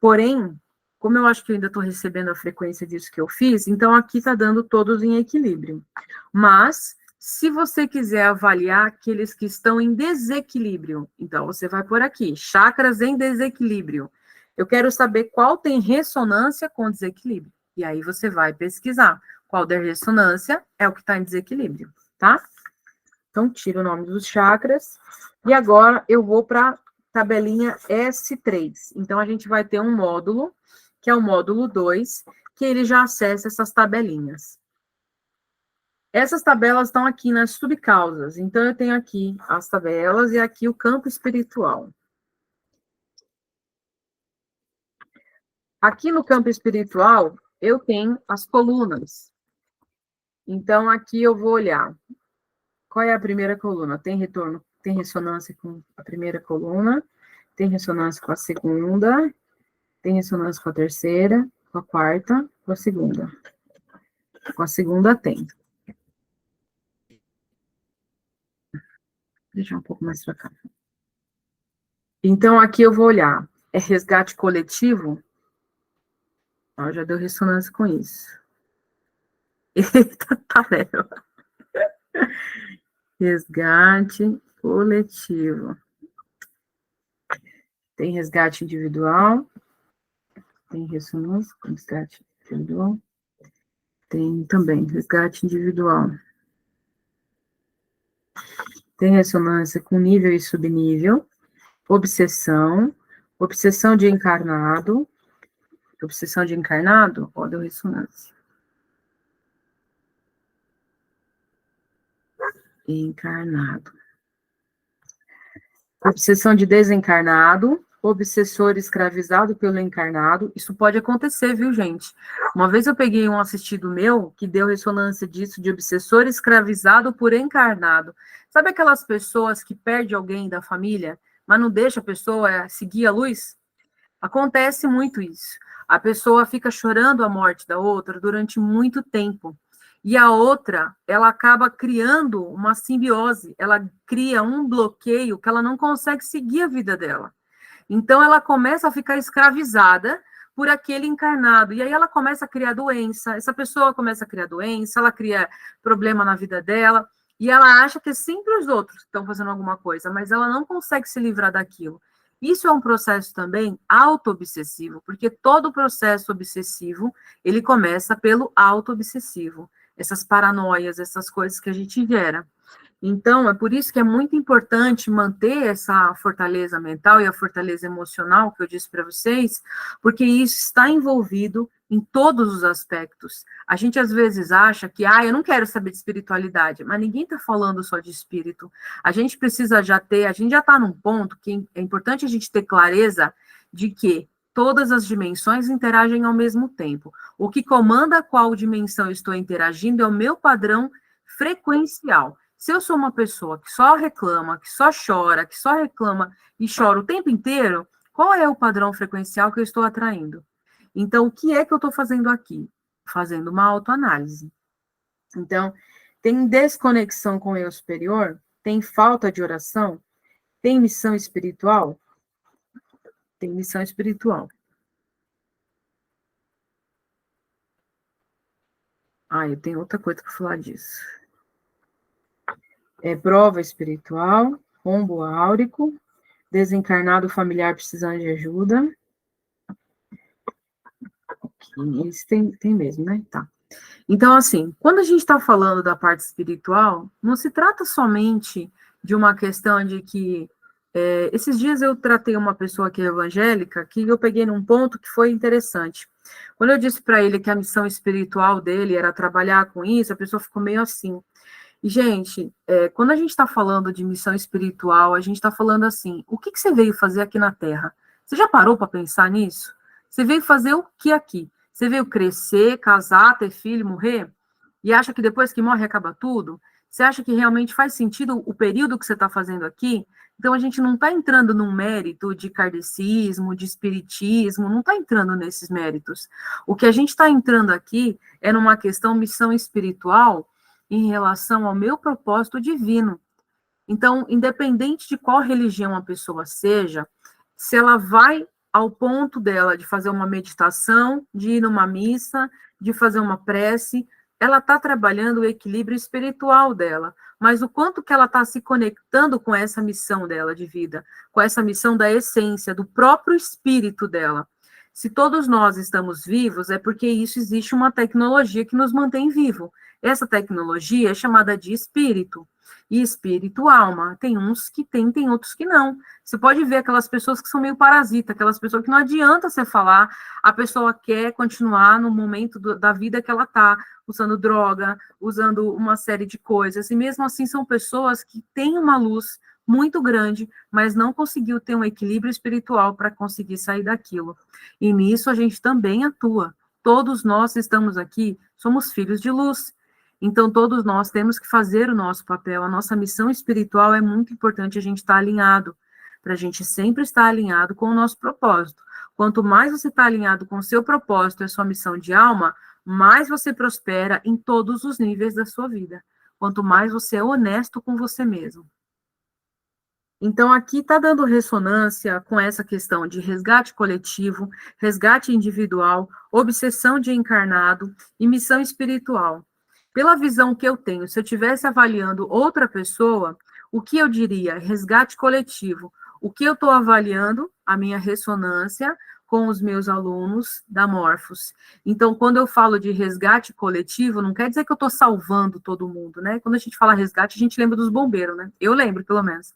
Porém, como eu acho que eu ainda estou recebendo a frequência disso que eu fiz, então aqui está dando todos em equilíbrio. Mas, se você quiser avaliar aqueles que estão em desequilíbrio, então você vai por aqui, chakras em desequilíbrio. Eu quero saber qual tem ressonância com desequilíbrio. E aí você vai pesquisar qual der ressonância é o que está em desequilíbrio, tá? Então, tiro o nome dos chakras. E agora eu vou para a tabelinha S3. Então, a gente vai ter um módulo, que é o módulo 2, que ele já acessa essas tabelinhas. Essas tabelas estão aqui nas subcausas. Então, eu tenho aqui as tabelas e aqui o campo espiritual. Aqui no campo espiritual, eu tenho as colunas. Então, aqui eu vou olhar. Qual é a primeira coluna? Tem retorno, tem ressonância com a primeira coluna, tem ressonância com a segunda, tem ressonância com a terceira, com a quarta, com a segunda. Com a segunda tem. Deixa um pouco mais para cá. Então, aqui eu vou olhar. É resgate coletivo? Ó, já deu ressonância com isso. Eita, tarefa. Resgate coletivo. Tem resgate individual. Tem ressonância com resgate individual. Tem também resgate individual. Tem ressonância com nível e subnível, obsessão, obsessão de encarnado, ó, deu ressonância. Encarnado. Obsessão de desencarnado, obsessor escravizado pelo encarnado. Isso pode acontecer, viu, gente? Uma vez eu peguei um assistido meu que deu ressonância disso, de obsessor escravizado por encarnado. Sabe aquelas pessoas que perdem alguém da família, mas não deixa a pessoa seguir a luz? Acontece muito isso. A pessoa fica chorando a morte da outra durante muito tempo. E a outra, ela acaba criando uma simbiose, ela cria um bloqueio que ela não consegue seguir a vida dela. Então, ela começa a ficar escravizada por aquele encarnado. E aí ela começa a criar doença, essa pessoa começa a criar doença, ela cria problema na vida dela, e ela acha que é sempre os outros que estão fazendo alguma coisa, mas ela não consegue se livrar daquilo. Isso é um processo também auto-obsessivo, porque todo processo obsessivo, ele começa pelo auto-obsessivo. Essas paranoias, essas coisas que a gente gera. Então, é por isso que é muito importante manter essa fortaleza mental e a fortaleza emocional que eu disse para vocês, porque isso está envolvido em todos os aspectos. A gente às vezes acha que, eu não quero saber de espiritualidade, mas ninguém está falando só de espírito. A gente precisa a gente já está num ponto que é importante a gente ter clareza de que todas as dimensões interagem ao mesmo tempo. O que comanda qual dimensão eu estou interagindo é o meu padrão frequencial. Se eu sou uma pessoa que só reclama, que só chora, que só reclama e chora o tempo inteiro, qual é o padrão frequencial que eu estou atraindo? Então, o que é que eu estou fazendo aqui? Fazendo uma autoanálise. Então, tem desconexão com o eu superior? Tem falta de oração? Tem missão espiritual? Tem missão espiritual. Eu tenho outra coisa para falar disso. Prova espiritual, rombo áurico, desencarnado familiar precisando de ajuda. Isso tem mesmo, né? Tá. Então, assim, quando a gente está falando da parte espiritual, não se trata somente de uma questão de que esses dias eu tratei uma pessoa que é evangélica, que eu peguei num ponto que foi interessante. Quando eu disse para ele que a missão espiritual dele era trabalhar com isso, a pessoa ficou meio assim. E, gente, quando a gente está falando de missão espiritual, a gente está falando assim, o que você veio fazer aqui na Terra? Você já parou para pensar nisso? Você veio fazer o que aqui? Você veio crescer, casar, ter filho, morrer? E acha que depois que morre acaba tudo? Você acha que realmente faz sentido o período que você está fazendo aqui? Então, a gente não está entrando num mérito de kardecismo, de espiritismo, não está entrando nesses méritos. O que a gente está entrando aqui é numa questão missão espiritual em relação ao meu propósito divino. Então, independente de qual religião a pessoa seja, se ela vai ao ponto dela de fazer uma meditação, de ir numa missa, de fazer uma prece, ela está trabalhando o equilíbrio espiritual dela, mas o quanto que ela está se conectando com essa missão dela de vida, com essa missão da essência, do próprio espírito dela. Se todos nós estamos vivos, é porque isso existe uma tecnologia que nos mantém vivo. Essa tecnologia é chamada de espírito. E espírito, alma. Tem uns que tem outros que não. Você pode ver aquelas pessoas que são meio parasitas, aquelas pessoas que não adianta você falar, a pessoa quer continuar no momento da vida que ela está, usando droga, usando uma série de coisas. E mesmo assim são pessoas que têm uma luz muito grande, mas não conseguiu ter um equilíbrio espiritual para conseguir sair daquilo. E nisso a gente também atua. Todos nós estamos aqui, somos filhos de luz. Então, todos nós temos que fazer o nosso papel. A nossa missão espiritual é muito importante a gente estar alinhado, para a gente sempre estar alinhado com o nosso propósito. Quanto mais você está alinhado com o seu propósito e a sua missão de alma, mais você prospera em todos os níveis da sua vida. Quanto mais você é honesto com você mesmo. Então, aqui está dando ressonância com essa questão de resgate coletivo, resgate individual, obsessão de encarnado e missão espiritual. Pela visão que eu tenho, se eu estivesse avaliando outra pessoa, o que eu diria? Resgate coletivo. O que eu estou avaliando? A minha ressonância com os meus alunos da Morphos. Então, quando eu falo de resgate coletivo, não quer dizer que eu estou salvando todo mundo, né? Quando a gente fala resgate, a gente lembra dos bombeiros, né? Eu lembro, pelo menos.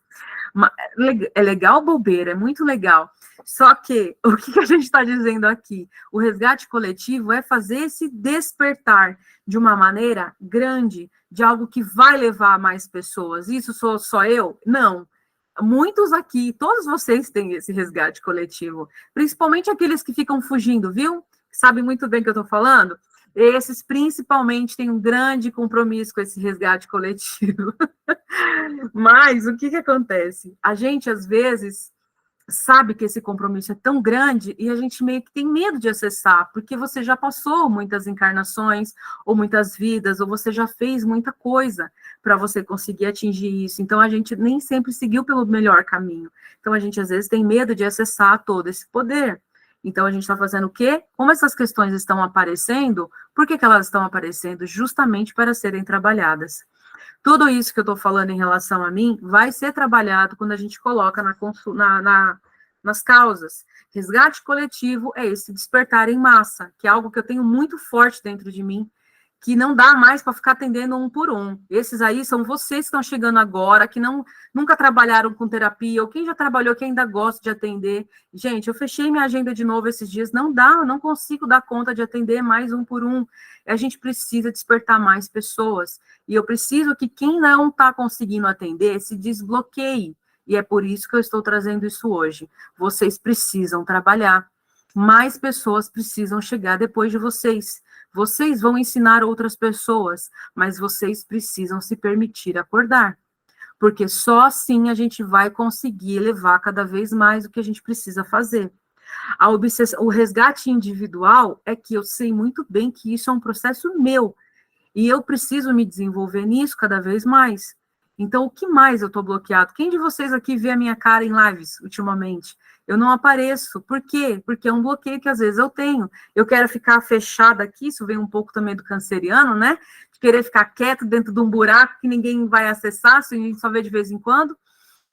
É legal o bombeiro, é muito legal. Só que, o que a gente está dizendo aqui? O resgate coletivo é fazer esse despertar de uma maneira grande, de algo que vai levar mais pessoas. Isso sou só eu? Não. Muitos aqui, todos vocês têm esse resgate coletivo, principalmente aqueles que ficam fugindo, viu? Sabem muito bem o que eu estou falando? Esses, principalmente, têm um grande compromisso com esse resgate coletivo. Mas, o que acontece? A gente, às vezes, sabe que esse compromisso é tão grande e a gente meio que tem medo de acessar, porque você já passou muitas encarnações, ou muitas vidas, ou você já fez muita coisa para você conseguir atingir isso. Então, a gente nem sempre seguiu pelo melhor caminho. Então, a gente, às vezes, tem medo de acessar todo esse poder. Então, a gente está fazendo o quê? Como essas questões estão aparecendo, por que elas estão aparecendo? Justamente para serem trabalhadas. Tudo isso que eu estou falando em relação a mim vai ser trabalhado quando a gente coloca nas causas. Resgate coletivo é esse despertar em massa, que é algo que eu tenho muito forte dentro de mim, que não dá mais para ficar atendendo um por um. Esses aí são vocês que estão chegando agora, que nunca trabalharam com terapia, ou quem já trabalhou, que ainda gosta de atender. Gente, eu fechei minha agenda de novo esses dias, não dá, eu não consigo dar conta de atender mais um por um. A gente precisa despertar mais pessoas. E eu preciso que quem não está conseguindo atender se desbloqueie. E é por isso que eu estou trazendo isso hoje. Vocês precisam trabalhar. Mais pessoas precisam chegar depois de vocês. Vocês vão ensinar outras pessoas, mas vocês precisam se permitir acordar. Porque só assim a gente vai conseguir elevar cada vez mais o que a gente precisa fazer. O resgate individual é que eu sei muito bem que isso é um processo meu, e eu preciso me desenvolver nisso cada vez mais. Então, o que mais eu estou bloqueado? Quem de vocês aqui vê a minha cara em lives ultimamente? Eu não apareço. Por quê? Porque é um bloqueio que às vezes eu tenho. Eu quero ficar fechada aqui, isso vem um pouco também do canceriano, né? De querer ficar quieto dentro de um buraco que ninguém vai acessar, se a gente só vê de vez em quando.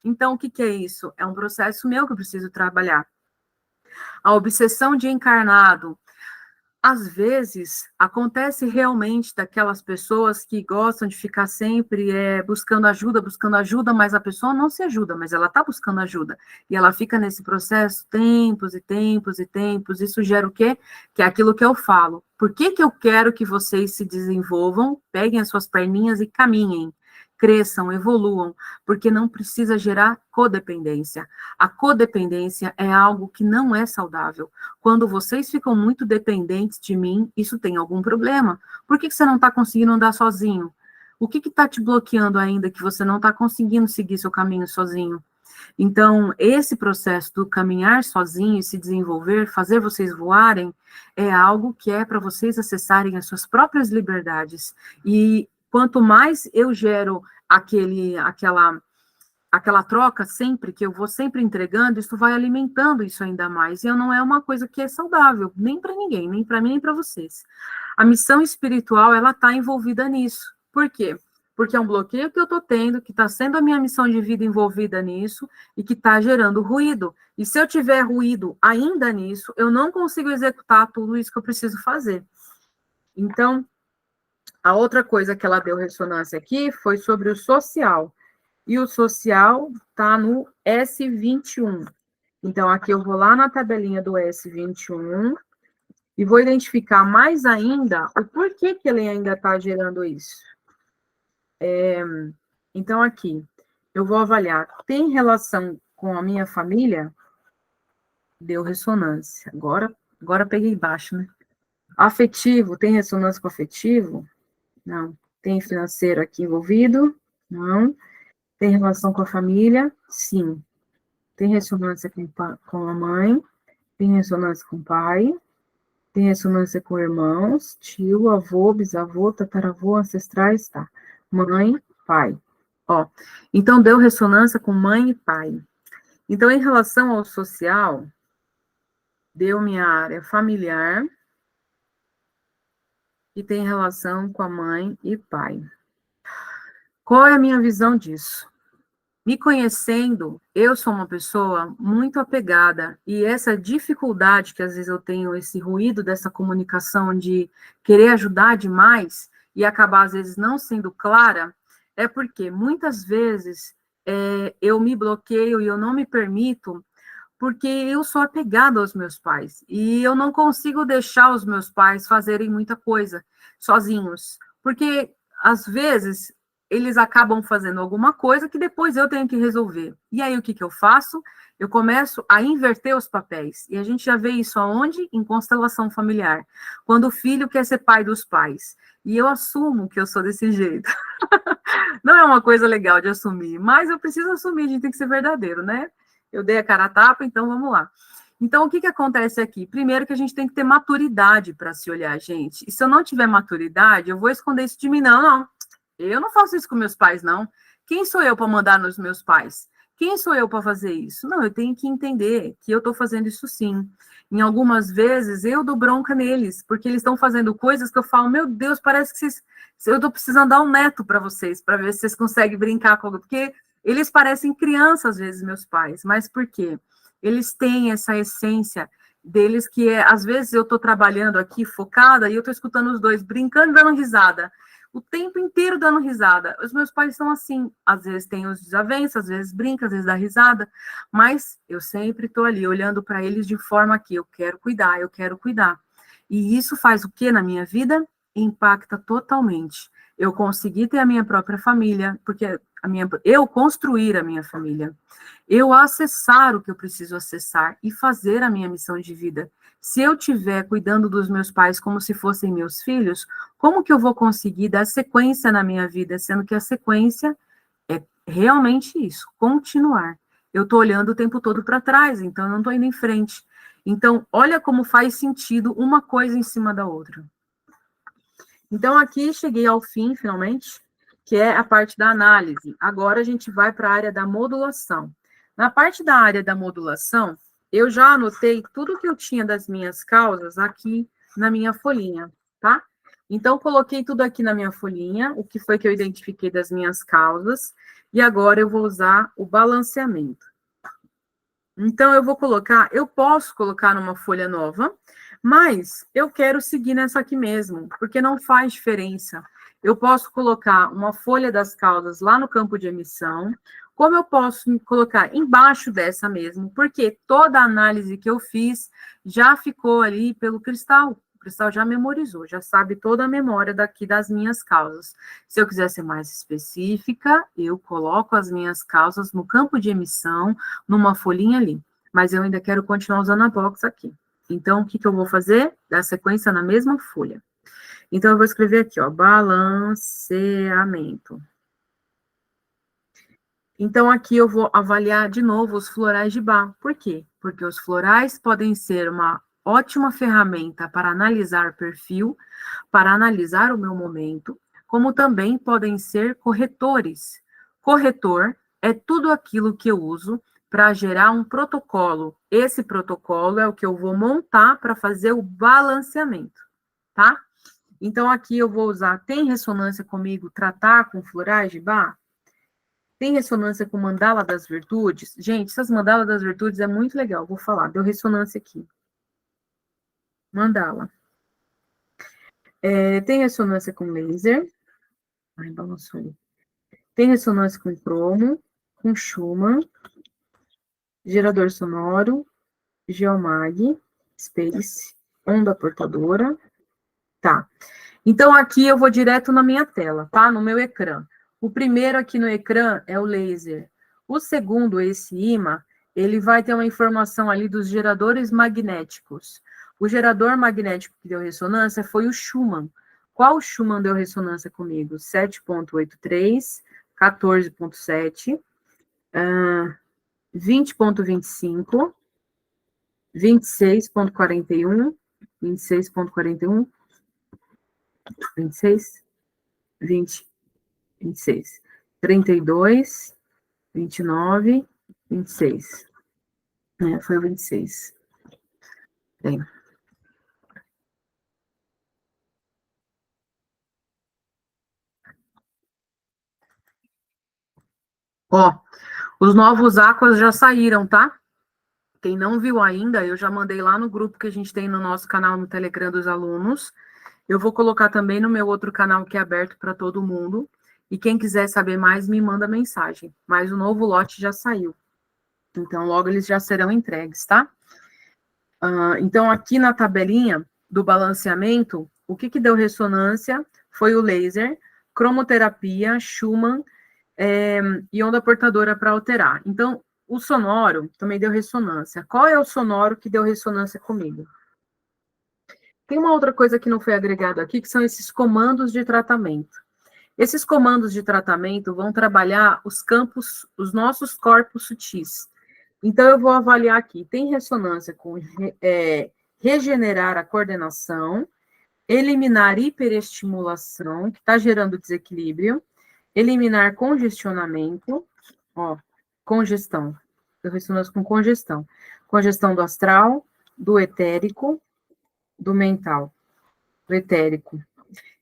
Então, o que é isso? É um processo meu que eu preciso trabalhar. A obsessão de encarnado. Às vezes, acontece realmente daquelas pessoas que gostam de ficar sempre buscando ajuda, mas a pessoa não se ajuda, mas ela está buscando ajuda. E ela fica nesse processo tempos e tempos e tempos. Isso gera o quê? Que é aquilo que eu falo. Por que eu quero que vocês se desenvolvam, peguem as suas perninhas e caminhem? Cresçam, evoluam, porque não precisa gerar codependência. A codependência é algo que não é saudável. Quando vocês ficam muito dependentes de mim, isso tem algum problema. Por que você não está conseguindo andar sozinho? O que está te bloqueando ainda que você não está conseguindo seguir seu caminho sozinho? Então, esse processo do caminhar sozinho e se desenvolver, fazer vocês voarem, é algo que é para vocês acessarem as suas próprias liberdades. E quanto mais eu gero aquela troca sempre, que eu vou sempre entregando, isso vai alimentando isso ainda mais. E não é uma coisa que é saudável, nem para ninguém, nem para mim, nem para vocês. A missão espiritual, ela está envolvida nisso. Por quê? Porque é um bloqueio que eu estou tendo, que está sendo a minha missão de vida envolvida nisso, e que está gerando ruído. E se eu tiver ruído ainda nisso, eu não consigo executar tudo isso que eu preciso fazer. Então, a outra coisa que ela deu ressonância aqui foi sobre o social. E o social está no S21. Então, aqui eu vou lá na tabelinha do S21 e vou identificar mais ainda o porquê que ele ainda está gerando isso. Então, aqui, eu vou avaliar. Tem relação com a minha família? Deu ressonância. Agora peguei baixo, né? Afetivo, tem ressonância com afetivo? Não. Tem financeiro aqui envolvido? Não. Tem relação com a família? Sim. Tem ressonância com a mãe? Tem ressonância com o pai? Tem ressonância com irmãos, tio, avô, bisavô, tataravô, ancestrais, tá. Mãe, pai. Ó, então deu ressonância com mãe e pai. Então, em relação ao social, deu minha área familiar, que tem relação com a mãe e pai. Qual é a minha visão disso? Me conhecendo, eu sou uma pessoa muito apegada, e essa dificuldade que às vezes eu tenho, esse ruído dessa comunicação de querer ajudar demais e acabar às vezes não sendo clara, é porque muitas vezes eu me bloqueio e eu não me permito porque eu sou apegada aos meus pais e eu não consigo deixar os meus pais fazerem muita coisa sozinhos, porque às vezes eles acabam fazendo alguma coisa que depois eu tenho que resolver. E aí o que eu faço? Eu começo a inverter os papéis. E a gente já vê isso aonde? Em constelação familiar. Quando o filho quer ser pai dos pais. E eu assumo que eu sou desse jeito. Não é uma coisa legal de assumir, mas eu preciso assumir, a gente tem que ser verdadeiro, né? Eu dei a cara a tapa, então vamos lá. Então, o que acontece aqui? Primeiro que a gente tem que ter maturidade para se olhar, gente. E se eu não tiver maturidade, eu vou esconder isso de mim, não, não. Eu não faço isso com meus pais, não. Quem sou eu para mandar nos meus pais? Quem sou eu para fazer isso? Não, eu tenho que entender que eu estou fazendo isso sim. Em algumas vezes eu dou bronca neles, porque eles estão fazendo coisas que eu falo, meu Deus, parece que eu estou precisando dar um neto para vocês, para ver se vocês conseguem brincar com algo. Porque eles parecem crianças, às vezes, meus pais. Mas por quê? Eles têm essa essência deles que às vezes eu estou trabalhando aqui focada e eu estou escutando os dois brincando e dando risada o tempo inteiro dando risada. Os meus pais são assim, às vezes tem os desavenças, às vezes brinca, às vezes dá risada, mas eu sempre estou ali olhando para eles de forma que eu quero cuidar, eu quero cuidar. E isso faz o que na minha vida? Impacta totalmente. Eu consegui ter a minha própria família, porque eu construir a minha família, eu acessar o que eu preciso acessar e fazer a minha missão de vida. Se eu estiver cuidando dos meus pais como se fossem meus filhos, como que eu vou conseguir dar sequência na minha vida, sendo que a sequência é realmente isso, continuar. Eu estou olhando o tempo todo para trás, então eu não estou indo em frente. Então, olha como faz sentido uma coisa em cima da outra. Então, aqui cheguei ao fim, finalmente, que é a parte da análise. Agora a gente vai para a área da modulação. Na parte da área da modulação, eu já anotei tudo que eu tinha das minhas causas aqui na minha folhinha, tá? Então, coloquei tudo aqui na minha folhinha, o que foi que eu identifiquei das minhas causas, e agora eu vou usar o balanceamento. Então, eu posso colocar numa folha nova, mas eu quero seguir nessa aqui mesmo, porque não faz diferença. Eu posso colocar uma folha das causas lá no campo de emissão, como eu posso colocar embaixo dessa mesmo, porque toda a análise que eu fiz já ficou ali pelo cristal. O cristal já memorizou, já sabe toda a memória daqui das minhas causas. Se eu quiser ser mais específica, eu coloco as minhas causas no campo de emissão, numa folhinha ali. Mas eu ainda quero continuar usando a box aqui. Então, o que eu vou fazer? Dar sequência na mesma folha. Então, eu vou escrever aqui, ó, balanceamento. Então, aqui eu vou avaliar de novo os florais de Bach. Por quê? Porque os florais podem ser uma ótima ferramenta para analisar perfil, para analisar o meu momento, como também podem ser corretores. Corretor é tudo aquilo que eu uso para gerar um protocolo. Esse protocolo é o que eu vou montar para fazer o balanceamento, tá? Então, aqui eu vou usar, tem ressonância comigo, tratar com florais de Bach? Tem ressonância com mandala das virtudes? Gente, essas mandalas das virtudes é muito legal, vou falar, deu ressonância aqui. Mandala. Tem ressonância com laser. Ai, balançou ali. Tem ressonância com cromo, com Schumann, gerador sonoro, Geomag, Space, onda portadora. Tá. Então, aqui eu vou direto na minha tela, tá? No meu ecrã. O primeiro aqui no ecrã é o laser. O segundo, esse imã, ele vai ter uma informação ali dos geradores magnéticos. O gerador magnético que deu ressonância foi o Schumann. Qual Schumann deu ressonância comigo? 7.83, 14.7, 20.25, 26.41, 26.41, 26, 20, 26, 32, 29, 26. Foi o 26. Bem. Ó, Os novos aquas já saíram, tá? Quem não viu ainda, eu já mandei lá no grupo que a gente tem no nosso canal no Telegram dos alunos. Eu vou colocar também no meu outro canal que é aberto para todo mundo. E quem quiser saber mais, me manda mensagem. Mas o novo lote já saiu. Então, logo eles já serão entregues, tá? Então, aqui na tabelinha do balanceamento, o que deu ressonância foi o laser, cromoterapia, Schumann e onda portadora para alterar. Então, o sonoro também deu ressonância. Qual é o sonoro que deu ressonância comigo? Tem uma outra coisa que não foi agregado aqui, que são esses comandos de tratamento. Esses comandos de tratamento vão trabalhar os campos, os nossos corpos sutis. Então, eu vou avaliar aqui. Tem ressonância com regenerar a coordenação, eliminar hiperestimulação, que está gerando desequilíbrio, eliminar congestionamento, ó, congestão, ressonância com congestão. Congestão do astral, do etérico, do mental, do etérico.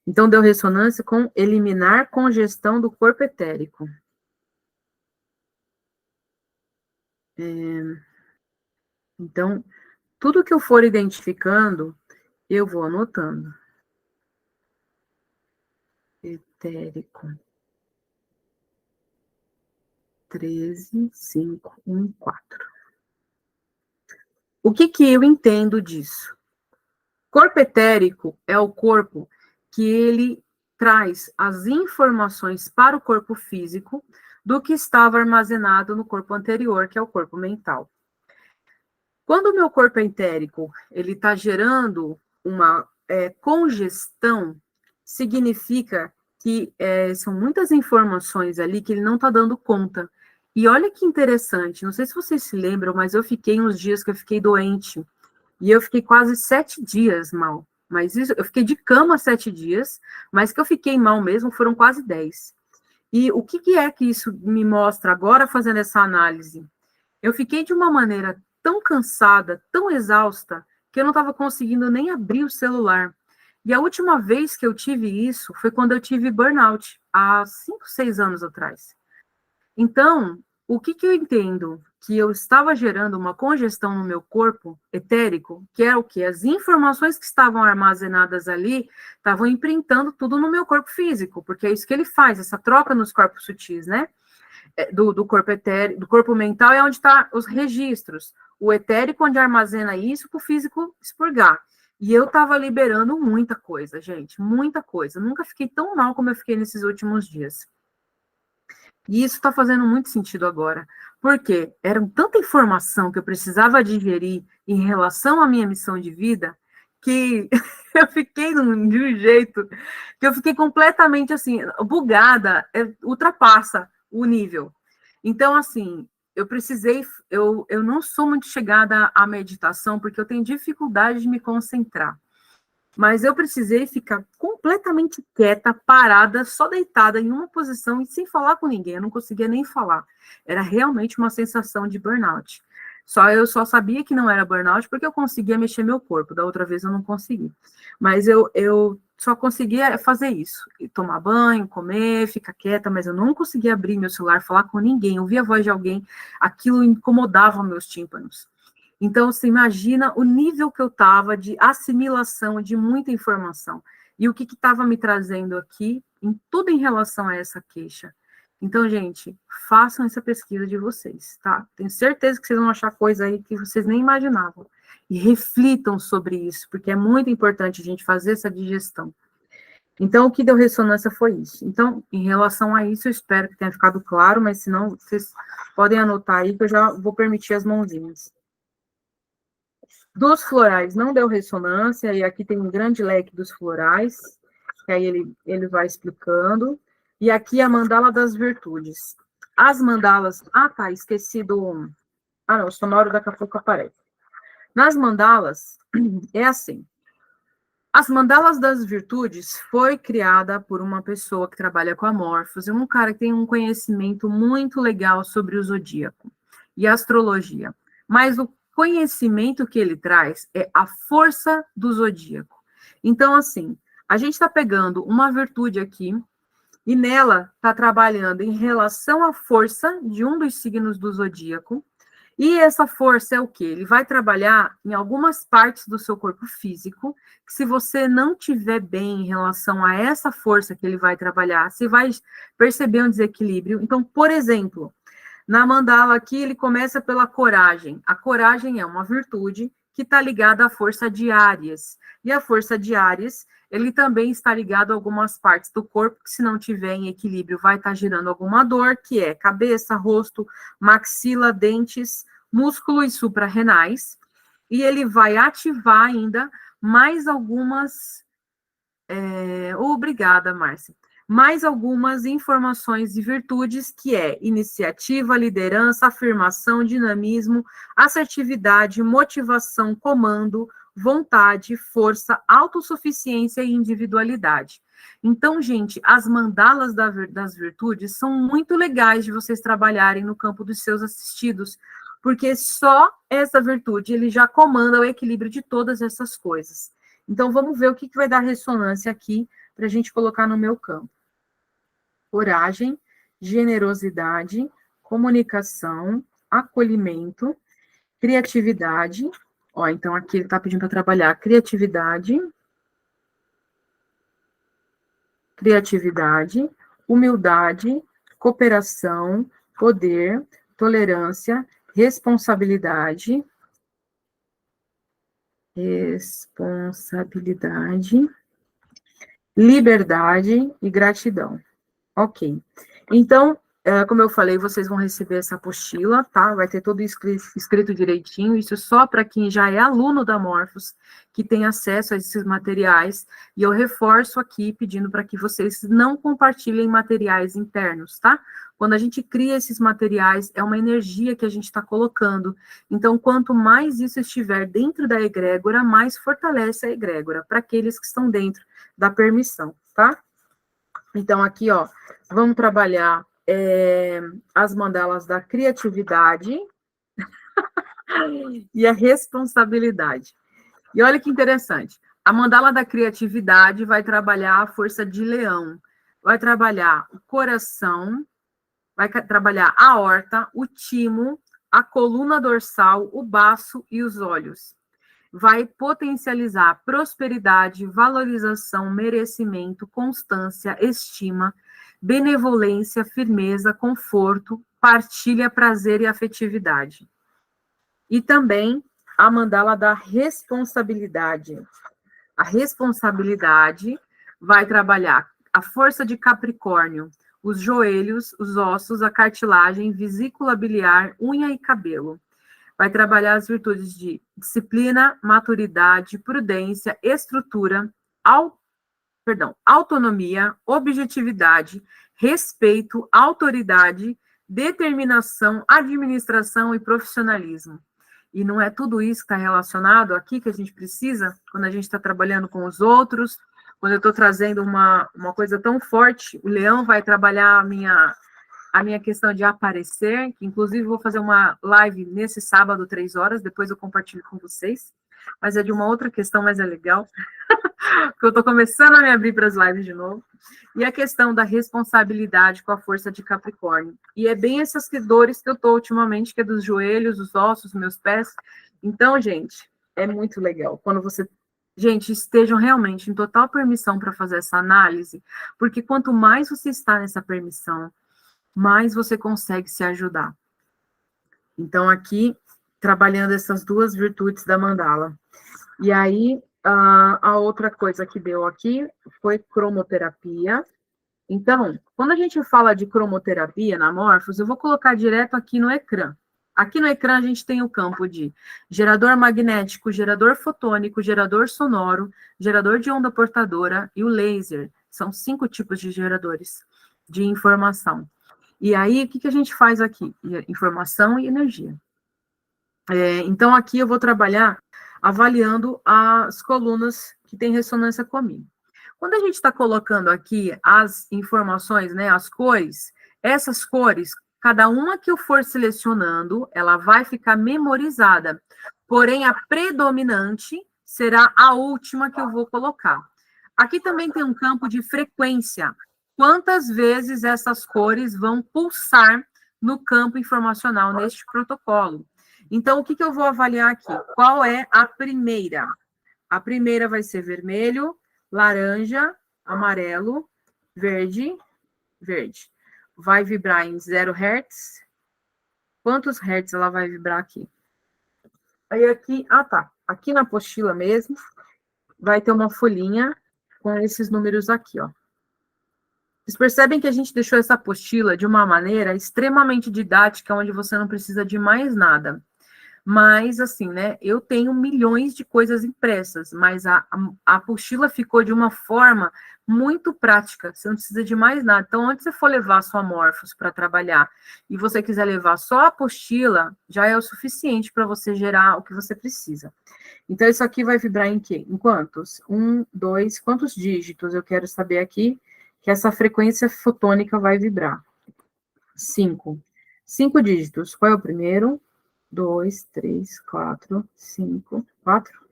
Então, deu ressonância com eliminar congestão do corpo etérico. Então, tudo que eu for identificando, eu vou anotando. Etérico. 13.5.1.4. O que eu entendo disso? Corpo etérico é o corpo que ele traz as informações para o corpo físico do que estava armazenado no corpo anterior, que é o corpo mental. Quando o meu corpo etérico ele está gerando uma congestão, significa que são muitas informações ali que ele não está dando conta. E olha que interessante, não sei se vocês se lembram, mas eu fiquei uns dias que eu fiquei doente. E eu fiquei quase 7 dias mal. Mas isso, eu fiquei de cama 7 dias, mas que eu fiquei mal mesmo foram quase 10. E o que é que isso me mostra agora fazendo essa análise? Eu fiquei de uma maneira tão cansada, tão exausta, que eu não estava conseguindo nem abrir o celular. E a última vez que eu tive isso foi quando eu tive burnout, há 5, 6 anos atrás. Então, o que eu entendo? Que eu estava gerando uma congestão no meu corpo etérico, que é o que? As informações que estavam armazenadas ali estavam imprintando tudo no meu corpo físico, porque é isso que ele faz, essa troca nos corpos sutis, né? Do corpo etérico, do corpo mental é onde estão os registros. O etérico, onde armazena isso para o físico expurgar. E eu estava liberando muita coisa, gente, muita coisa. Nunca fiquei tão mal como eu fiquei nesses últimos dias. E isso está fazendo muito sentido agora, porque era tanta informação que eu precisava digerir em relação à minha missão de vida, que eu fiquei de um jeito que eu fiquei completamente assim, bugada, ultrapassa o nível. Então, assim, eu não sou muito chegada à meditação, porque eu tenho dificuldade de me concentrar. Mas eu precisei ficar completamente quieta, parada, só deitada em uma posição e sem falar com ninguém. Eu não conseguia nem falar. Era realmente uma sensação de burnout. Eu só sabia que não era burnout porque eu conseguia mexer meu corpo. Da outra vez eu não consegui. Mas eu só conseguia fazer isso. Tomar banho, comer, ficar quieta, mas eu não conseguia abrir meu celular, falar com ninguém, ouvir a voz de alguém. Aquilo incomodava meus tímpanos. Então, você imagina o nível que eu estava de assimilação de muita informação. E o que estava me trazendo aqui, em tudo em relação a essa queixa. Então, gente, façam essa pesquisa de vocês, tá? Tenho certeza que vocês vão achar coisa aí que vocês nem imaginavam. E reflitam sobre isso, porque é muito importante a gente fazer essa digestão. Então, o que deu ressonância foi isso. Então, em relação a isso, eu espero que tenha ficado claro, mas se não, vocês podem anotar aí que eu já vou permitir as mãozinhas. Dos florais não deu ressonância, e aqui tem um grande leque dos florais, que aí ele vai explicando. E aqui a mandala das virtudes. As mandalas... Ah, tá, esqueci do... Ah, não, o sonoro daqui a pouco aparece. Nas mandalas, é assim. As mandalas das virtudes foi criada por uma pessoa que trabalha com amorfos, e um cara que tem um conhecimento muito legal sobre o zodíaco e astrologia. Mas o conhecimento que ele traz é a força do zodíaco. Então, assim, a gente está pegando uma virtude aqui E nela está trabalhando em relação à força de um dos signos do zodíaco. E essa força é o quê? Ele vai trabalhar em algumas partes do seu corpo físico, que se você não tiver bem em relação a essa força que ele vai trabalhar, você vai perceber um desequilíbrio. Então, por exemplo, na mandala aqui, ele começa pela coragem. A coragem é uma virtude que está ligada à força de Áries. E a força de Áries, ele também está ligado a algumas partes do corpo, que se não tiver em equilíbrio, vai estar gerando alguma dor, que é cabeça, rosto, maxila, dentes, músculo e suprarrenais. E ele vai ativar ainda mais algumas... Obrigada, Márcia. Mais algumas informações e virtudes, que é iniciativa, liderança, afirmação, dinamismo, assertividade, motivação, comando, vontade, força, autossuficiência e individualidade. Então, gente, as mandalas das virtudes são muito legais de vocês trabalharem no campo dos seus assistidos, porque só essa virtude, ele já comanda o equilíbrio de todas essas coisas. Então, vamos ver o que vai dar ressonância aqui para a gente colocar no meu campo. Coragem, generosidade, comunicação, acolhimento, criatividade. Ó, então aqui ele está pedindo para trabalhar criatividade, humildade, cooperação, poder, tolerância, responsabilidade, liberdade e gratidão. Ok. Então, como eu falei, vocês vão receber essa apostila, tá? Vai ter tudo escrito direitinho, isso só para quem já é aluno da Morphos, que tem acesso a esses materiais, e eu reforço aqui pedindo para que vocês não compartilhem materiais internos, tá? Quando a gente cria esses materiais, é uma energia que a gente está colocando. Então, quanto mais isso estiver dentro da egrégora, mais fortalece a egrégora, para aqueles que estão dentro da permissão, tá? Então, aqui, ó, vamos trabalhar as mandalas da criatividade e a responsabilidade. E olha que interessante. A mandala da criatividade vai trabalhar a força de leão, vai trabalhar o coração, vai trabalhar a aorta, o timo, a coluna dorsal, o baço e os olhos. Vai potencializar prosperidade, valorização, merecimento, constância, estima, benevolência, firmeza, conforto, partilha, prazer e afetividade. E também a mandala da responsabilidade. A responsabilidade vai trabalhar a força de Capricórnio, os joelhos, os ossos, a cartilagem, vesícula biliar, unha e cabelo. Vai trabalhar as virtudes de disciplina, maturidade, prudência, estrutura, autonomia, objetividade, respeito, autoridade, determinação, administração e profissionalismo. E não é tudo isso que está relacionado aqui que a gente precisa quando a gente está trabalhando com os outros, quando eu estou trazendo uma coisa tão forte, o leão vai trabalhar a minha questão de aparecer, que inclusive vou fazer uma live nesse sábado, 3 horas, depois eu compartilho com vocês, mas é de uma outra questão, mas é legal, porque eu estou começando a me abrir para as lives de novo, e a questão da responsabilidade com a força de Capricórnio, e é bem essas dores que eu estou ultimamente, que é dos joelhos, os ossos, meus pés, então, gente, é muito legal, quando você... Gente, estejam realmente em total permissão para fazer essa análise, porque quanto mais você está nessa permissão, mais você consegue se ajudar. Então, aqui, trabalhando essas duas virtudes da mandala. E aí, a outra coisa que deu aqui foi cromoterapia. Então, quando a gente fala de cromoterapia na Morphos, eu vou colocar direto aqui no ecrã. Aqui no ecrã a gente tem o campo de gerador magnético, gerador fotônico, gerador sonoro, gerador de onda portadora e o laser. São 5 tipos de geradores de informação. E aí, o que a gente faz aqui? Informação e energia. Então, aqui eu vou trabalhar avaliando as colunas que têm ressonância comigo. Quando a gente está colocando aqui as informações, né, as cores, essas cores, cada uma que eu for selecionando, ela vai ficar memorizada. Porém, a predominante será a última que eu vou colocar. Aqui também tem um campo de frequência. quantas vezes essas cores vão pulsar no campo informacional neste protocolo. Então, o que eu vou avaliar aqui? Qual é a primeira? A primeira vai ser vermelho, laranja, amarelo, verde, verde. Vai vibrar em 0 Hz. Quantos Hz ela vai vibrar aqui? Aí aqui, aqui na apostila mesmo, vai ter uma folhinha com esses números aqui, ó. Vocês percebem que a gente deixou essa apostila de uma maneira extremamente didática, onde você não precisa de mais nada. Mas, assim, né, eu tenho milhões de coisas impressas, mas a apostila ficou de uma forma muito prática, você não precisa de mais nada. Então, onde você for levar a sua Morphos para trabalhar e você quiser levar só a apostila, já é o suficiente para você gerar o que você precisa. Então, isso aqui vai vibrar em quê? Em quantos? 1, 2, quantos dígitos eu quero saber aqui que essa frequência fotônica vai vibrar? 5. 5 dígitos. Qual é o primeiro? 2, 3, 4, 5, 4.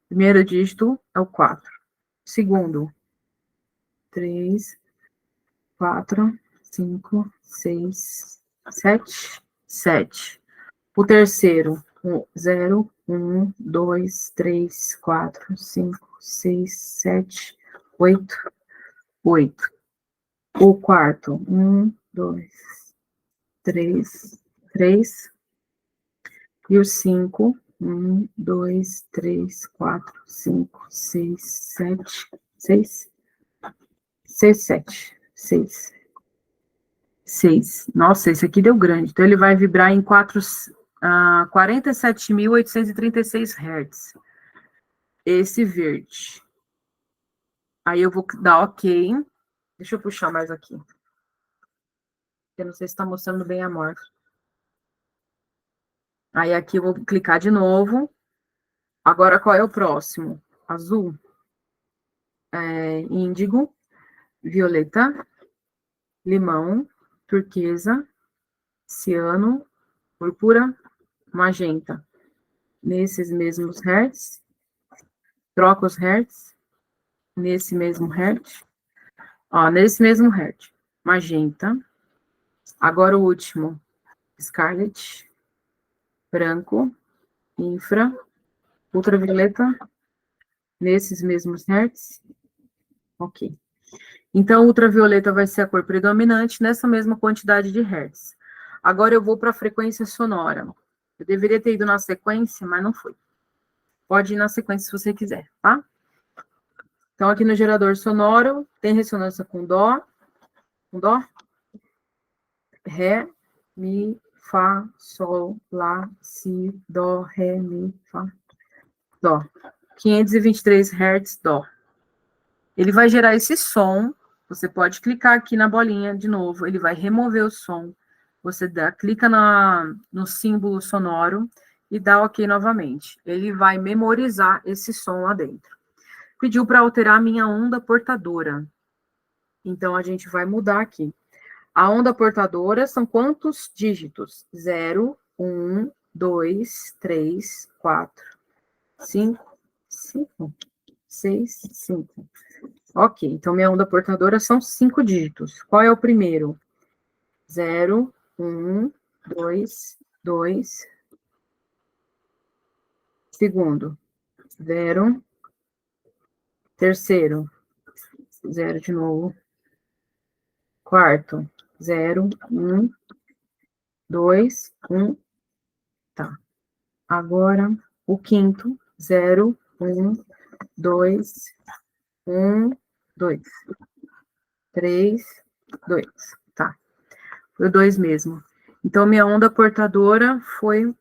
Primeiro dígito é o 4. Segundo, 3, 4, 5, 6, 7, 7. O terceiro, 0, 1, 2, 3, 4, 5, 6, 7, 8, 8. O quarto, 1, 2, 3, 3. E o 5, 1, 2, 3, 4, 5, 6, 7, 6, 6, 7, 6, 6. Nossa, esse aqui deu grande. Então, ele vai vibrar em 47.836 Hz. Esse verde. Aí eu vou dar OK. Deixa eu puxar mais aqui. Eu não sei se está mostrando bem a morte. Aí aqui eu vou clicar de novo. Agora, qual é o próximo? Azul. Índigo. Violeta. Limão. Turquesa. Ciano. Púrpura. Magenta. Nesses mesmos hertz. Troca os hertz. Nesse mesmo hertz. Ó, nesse mesmo hertz. Magenta. Agora o último. Scarlet. Branco. Infra. Ultravioleta. Nesses mesmos hertz. Ok. Então, ultravioleta vai ser a cor predominante nessa mesma quantidade de hertz. Agora eu vou para a frequência sonora. Eu deveria ter ido na sequência, mas não foi. Pode ir na sequência se você quiser, tá? Então, aqui no gerador sonoro, tem ressonância com dó, ré, mi, fá, sol, lá, si, dó, ré, mi, fá, dó. 523 Hz, dó. Ele vai gerar esse som, você pode clicar aqui na bolinha de novo, ele vai remover o som, você clica no símbolo sonoro e dá OK novamente. Ele vai memorizar esse som lá dentro. Pediu para alterar a minha onda portadora. Então, a gente vai mudar aqui. A onda portadora são quantos dígitos? 0, 1, 2, 3, 4, 5, 5, 6, 5. Ok, então minha onda portadora são 5 dígitos. Qual é o primeiro? 0, 1, 2, 2. Segundo, 0. Terceiro, 0 de novo. Quarto, 0, 1, 2, 1. Tá. Agora, o quinto, 0, 1, 2, 1, 2. 3, 2. Tá. Foi o 2 mesmo. Então, minha onda portadora foi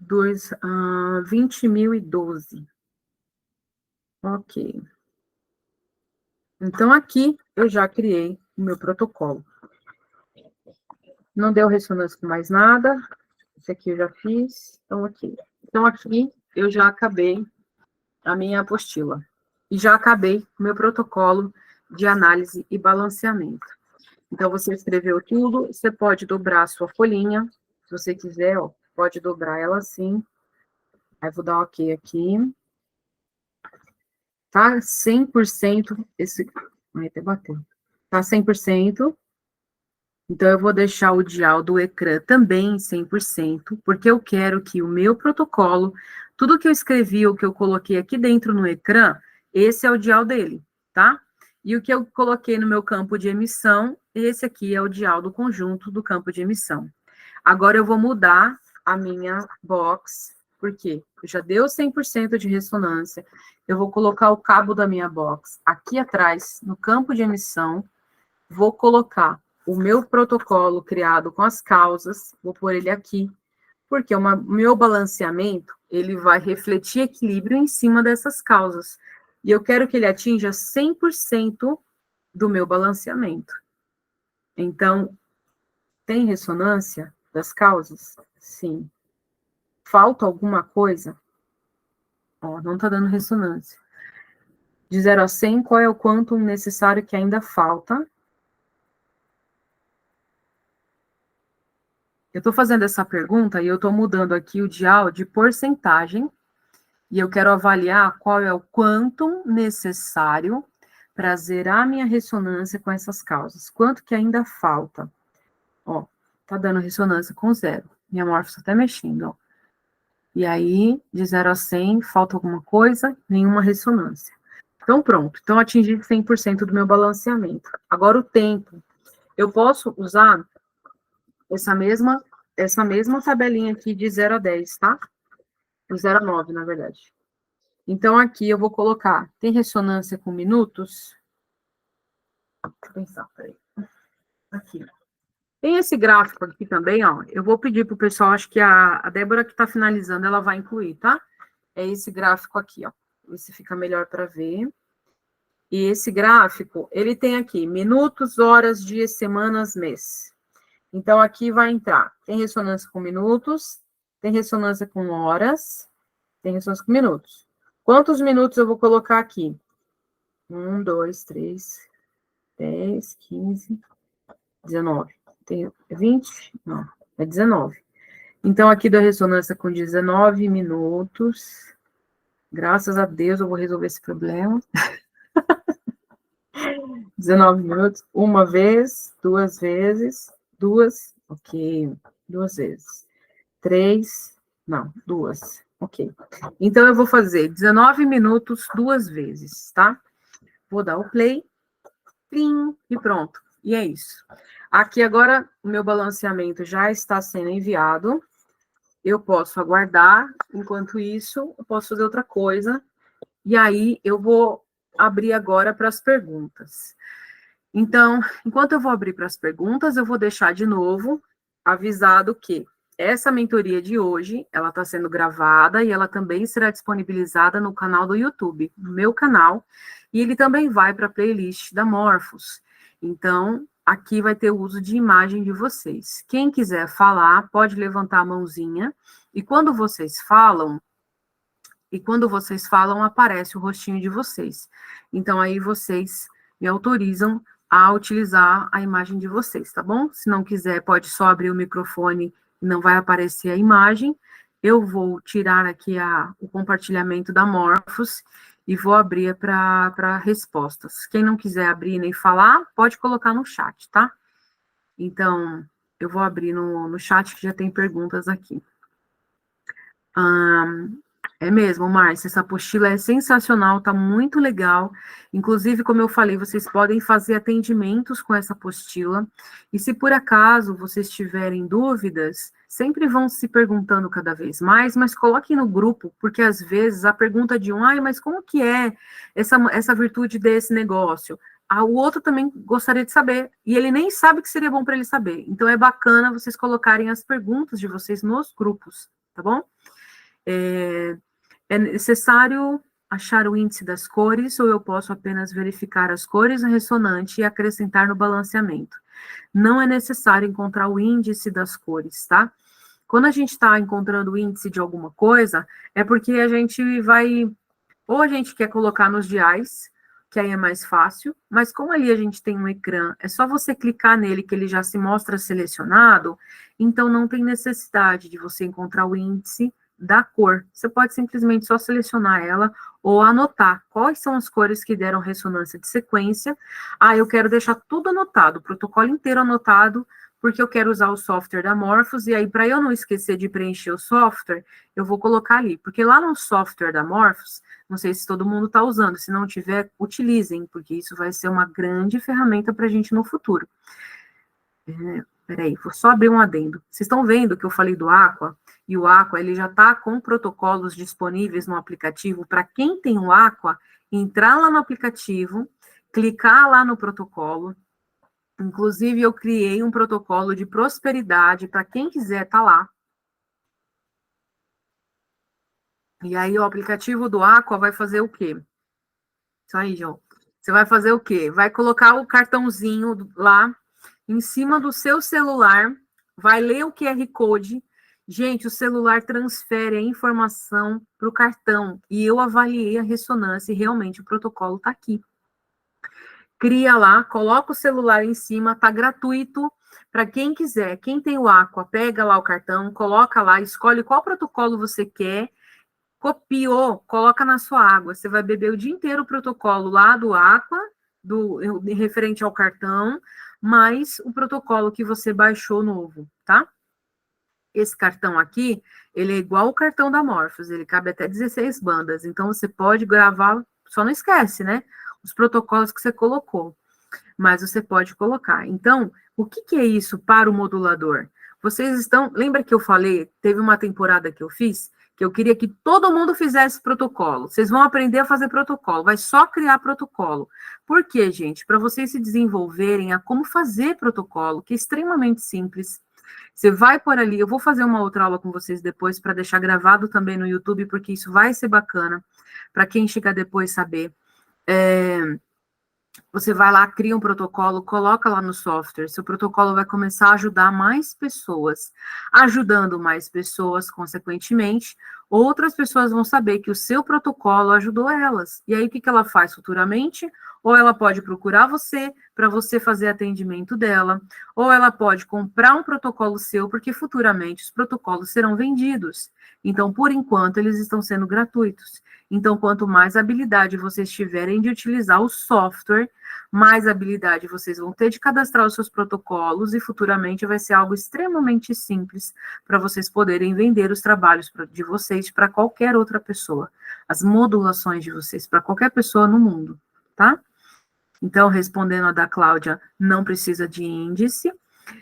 20.012. Ok. Então, aqui eu já criei o meu protocolo. Não deu ressonância com mais nada. Esse aqui eu já fiz. Então, aqui. Então, aqui eu já acabei a minha apostila. E já acabei o meu protocolo de análise e balanceamento. Então, você escreveu tudo, você pode dobrar a sua folhinha, se você quiser, ó, pode dobrar ela assim. Aí, vou dar OK aqui. Tá 100% esse... Ai, até bateu. Tá 100%. Então, eu vou deixar o dial do ecrã também em 100%, porque eu quero que o meu protocolo, tudo que eu escrevi ou que eu coloquei aqui dentro no ecrã, esse é o dial dele, tá? E o que eu coloquei no meu campo de emissão, esse aqui é o dial do conjunto do campo de emissão. Agora eu vou mudar a minha box, porque já deu 100% de ressonância. Eu vou colocar o cabo da minha box aqui atrás, no campo de emissão, vou colocar o meu protocolo criado com as causas, vou pôr ele aqui, porque o meu balanceamento, ele vai refletir equilíbrio em cima dessas causas. E eu quero que ele atinja 100% do meu balanceamento. Então, tem ressonância das causas? Sim. Falta alguma coisa? Ó, não está dando ressonância. De 0 a 100, qual é o quantum necessário que ainda falta? Eu estou fazendo essa pergunta e eu estou mudando aqui o dial de porcentagem e eu quero avaliar qual é o quantum necessário para zerar minha ressonância com essas causas. Quanto que ainda falta? Ó, tá dando ressonância com 0. Minha morph está até mexendo, ó. E aí, de 0 a 100, falta alguma coisa? Nenhuma ressonância. Então, pronto. Então, atingi 100% do meu balanceamento. Agora, o tempo. Eu posso usar essa mesma tabelinha aqui de 0 a 10, tá? De 0 a 9, na verdade. Então, aqui eu vou colocar, tem ressonância com minutos? Deixa eu pensar, peraí. Aqui. Tem esse gráfico aqui também, ó. Eu vou pedir pro pessoal, acho que a Débora que tá finalizando, ela vai incluir, tá? É esse gráfico aqui, ó. Ver se fica melhor para ver. E esse gráfico, ele tem aqui minutos, horas, dias, semanas, mês. Então, aqui vai entrar, tem ressonância com minutos, tem ressonância com horas, tem ressonância com minutos. Quantos minutos eu vou colocar aqui? 1, 2, 3, 10, 15, 19. Tem 20? Não, é 19. Então, aqui da ressonância com 19 minutos. Graças a Deus eu vou resolver esse problema. 19 minutos, uma vez, duas vezes, duas, ok, duas vezes. Três, não, duas, ok. Então, eu vou fazer 19 minutos duas vezes, tá? Vou dar o play, plim, e pronto. E é isso. Aqui agora, o meu balanceamento já está sendo enviado. Eu posso aguardar, enquanto isso, eu posso fazer outra coisa. E aí, eu vou abrir agora para as perguntas. Então, enquanto eu vou abrir para as perguntas, eu vou deixar de novo avisado que essa mentoria de hoje, ela está sendo gravada e ela também será disponibilizada no canal do YouTube, no meu canal, e ele também vai para a playlist da Morphos. Então, aqui vai ter o uso de imagem de vocês. Quem quiser falar, pode levantar a mãozinha, e quando vocês falam, aparece o rostinho de vocês. Então, aí vocês me autorizam a utilizar a imagem de vocês, tá bom? Se não quiser, pode só abrir o microfone e não vai aparecer a imagem. Eu vou tirar aqui o compartilhamento da Morphos e vou abrir para respostas. Quem não quiser abrir nem falar, pode colocar no chat, tá? Então, eu vou abrir no chat que já tem perguntas aqui. É mesmo, Márcia, essa apostila é sensacional, tá muito legal. Inclusive, como eu falei, vocês podem fazer atendimentos com essa apostila. E se por acaso vocês tiverem dúvidas, sempre vão se perguntando cada vez mais, mas coloquem no grupo, porque às vezes a pergunta de mas como que é essa virtude desse negócio? O outro também gostaria de saber, e ele nem sabe que seria bom para ele saber. Então, é bacana vocês colocarem as perguntas de vocês nos grupos, tá bom? É necessário achar o índice das cores ou eu posso apenas verificar as cores no ressonante e acrescentar no balanceamento? Não é necessário encontrar o índice das cores, tá? Quando a gente está encontrando o índice de alguma coisa, é porque a gente ou a gente quer colocar nos diais, que aí é mais fácil, mas como ali a gente tem um ecrã, é só você clicar nele que ele já se mostra selecionado, então não tem necessidade de você encontrar o índice da cor. Você pode simplesmente só selecionar ela ou anotar quais são as cores que deram ressonância de sequência. Ah, eu quero deixar tudo anotado, o protocolo inteiro anotado, porque eu quero usar o software da Morphos, e aí, para eu não esquecer de preencher o software, eu vou colocar ali, porque lá no software da Morphos, não sei se todo mundo está usando, se não tiver, utilizem, porque isso vai ser uma grande ferramenta para a gente no futuro. Peraí, vou só abrir um adendo. Vocês estão vendo que eu falei do Aqua, e o Aqua, ele já está com protocolos disponíveis no aplicativo, para quem tem o Aqua, entrar lá no aplicativo, clicar lá no protocolo. Inclusive, eu criei um protocolo de prosperidade para quem quiser tá lá. E aí, o aplicativo do Aqua vai fazer o quê? Isso aí, João. Você vai fazer o quê? Vai colocar o cartãozinho lá em cima do seu celular, vai ler o QR Code. Gente, o celular transfere a informação para o cartão. E eu avaliei a ressonância e realmente o protocolo está aqui. Cria lá, coloca o celular em cima, tá gratuito para quem quiser. Quem tem o Aqua, pega lá o cartão, coloca lá, escolhe qual protocolo você quer, copiou, coloca na sua água. Você vai beber o dia inteiro o protocolo lá do Aqua, referente ao cartão, mais o protocolo que você baixou novo, tá? Esse cartão aqui, ele é igual o cartão da Morphos, ele cabe até 16 bandas, então você pode gravar, só não esquece, né? Os protocolos que você colocou, mas você pode colocar. Então, o que, que é isso para o modulador? Vocês estão, lembra que eu falei, teve uma temporada que eu fiz, que eu queria que todo mundo fizesse protocolo. Vocês vão aprender a fazer protocolo, vai só criar protocolo. Por quê, gente? Para vocês se desenvolverem a como fazer protocolo, que é extremamente simples. Você vai por ali, eu vou fazer uma outra aula com vocês depois para deixar gravado também no YouTube, porque isso vai ser bacana para quem chegar depois saber. Você vai lá, cria um protocolo, coloca lá no software, seu protocolo vai começar a ajudar mais pessoas. Ajudando mais pessoas, consequentemente, outras pessoas vão saber que o seu protocolo ajudou elas. E aí, o que, que ela faz futuramente? Ou ela pode procurar você, para você fazer atendimento dela, ou ela pode comprar um protocolo seu, porque futuramente os protocolos serão vendidos. Então, por enquanto, eles estão sendo gratuitos. Então, quanto mais habilidade vocês tiverem de utilizar o software, mais habilidade vocês vão ter de cadastrar os seus protocolos e futuramente vai ser algo extremamente simples para vocês poderem vender os trabalhos de vocês para qualquer outra pessoa, as modulações de vocês para qualquer pessoa no mundo, tá? Então, respondendo a da Cláudia, não precisa de índice.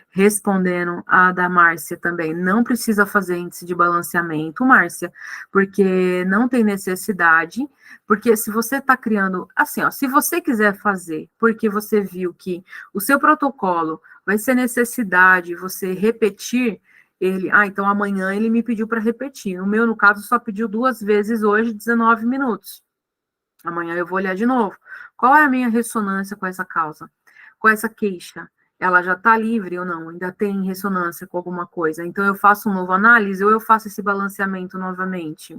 Respondendo a da Márcia também, não precisa fazer índice de balanceamento, Márcia, porque não tem necessidade, porque se você está criando, assim, ó, se você quiser fazer, porque você viu que o seu protocolo vai ser necessidade, você repetir ele, então amanhã ele me pediu para repetir, o meu, no caso, só pediu 2 vezes hoje, 19 minutos, amanhã eu vou olhar de novo, qual é a minha ressonância com essa causa, com essa queixa? Ela já está livre ou não, ainda tem ressonância com alguma coisa. Então, eu faço uma nova análise ou eu faço esse balanceamento novamente.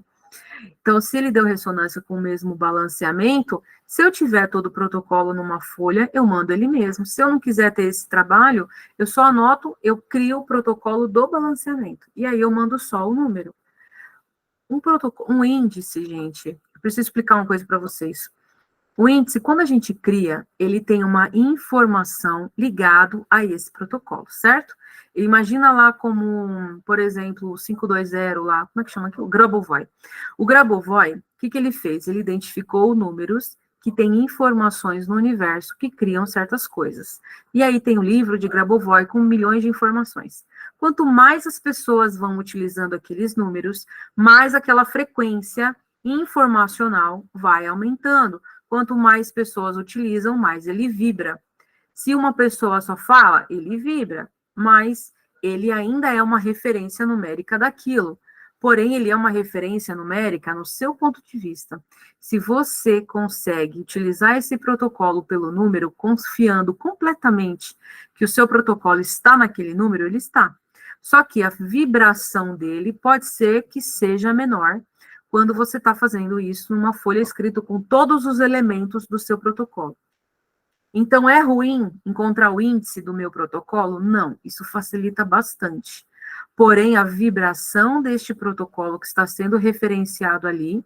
Então, se ele deu ressonância com o mesmo balanceamento, se eu tiver todo o protocolo numa folha, eu mando ele mesmo. Se eu não quiser ter esse trabalho, eu só anoto, eu crio o protocolo do balanceamento. E aí eu mando só o número. Um índice, gente, eu preciso explicar uma coisa para vocês. O índice, quando a gente cria, ele tem uma informação ligado a esse protocolo, certo? Imagina lá como, por exemplo, o 520 lá, como é que chama aqui? O Grabovoi. O Grabovoi, o que, que ele fez? Ele identificou números que têm informações no universo que criam certas coisas. E aí tem o livro de Grabovoi com milhões de informações. Quanto mais as pessoas vão utilizando aqueles números, mais aquela frequência informacional vai aumentando. Quanto mais pessoas utilizam, mais ele vibra. Se uma pessoa só fala, ele vibra, mas ele ainda é uma referência numérica daquilo. Porém, ele é uma referência numérica no seu ponto de vista. Se você consegue utilizar esse protocolo pelo número, confiando completamente que o seu protocolo está naquele número, ele está. Só que a vibração dele pode ser que seja menor quando você está fazendo isso numa folha escrita com todos os elementos do seu protocolo. Então, é ruim encontrar o índice do meu protocolo? Não, isso facilita bastante. porém a vibração deste protocolo que está sendo referenciado ali,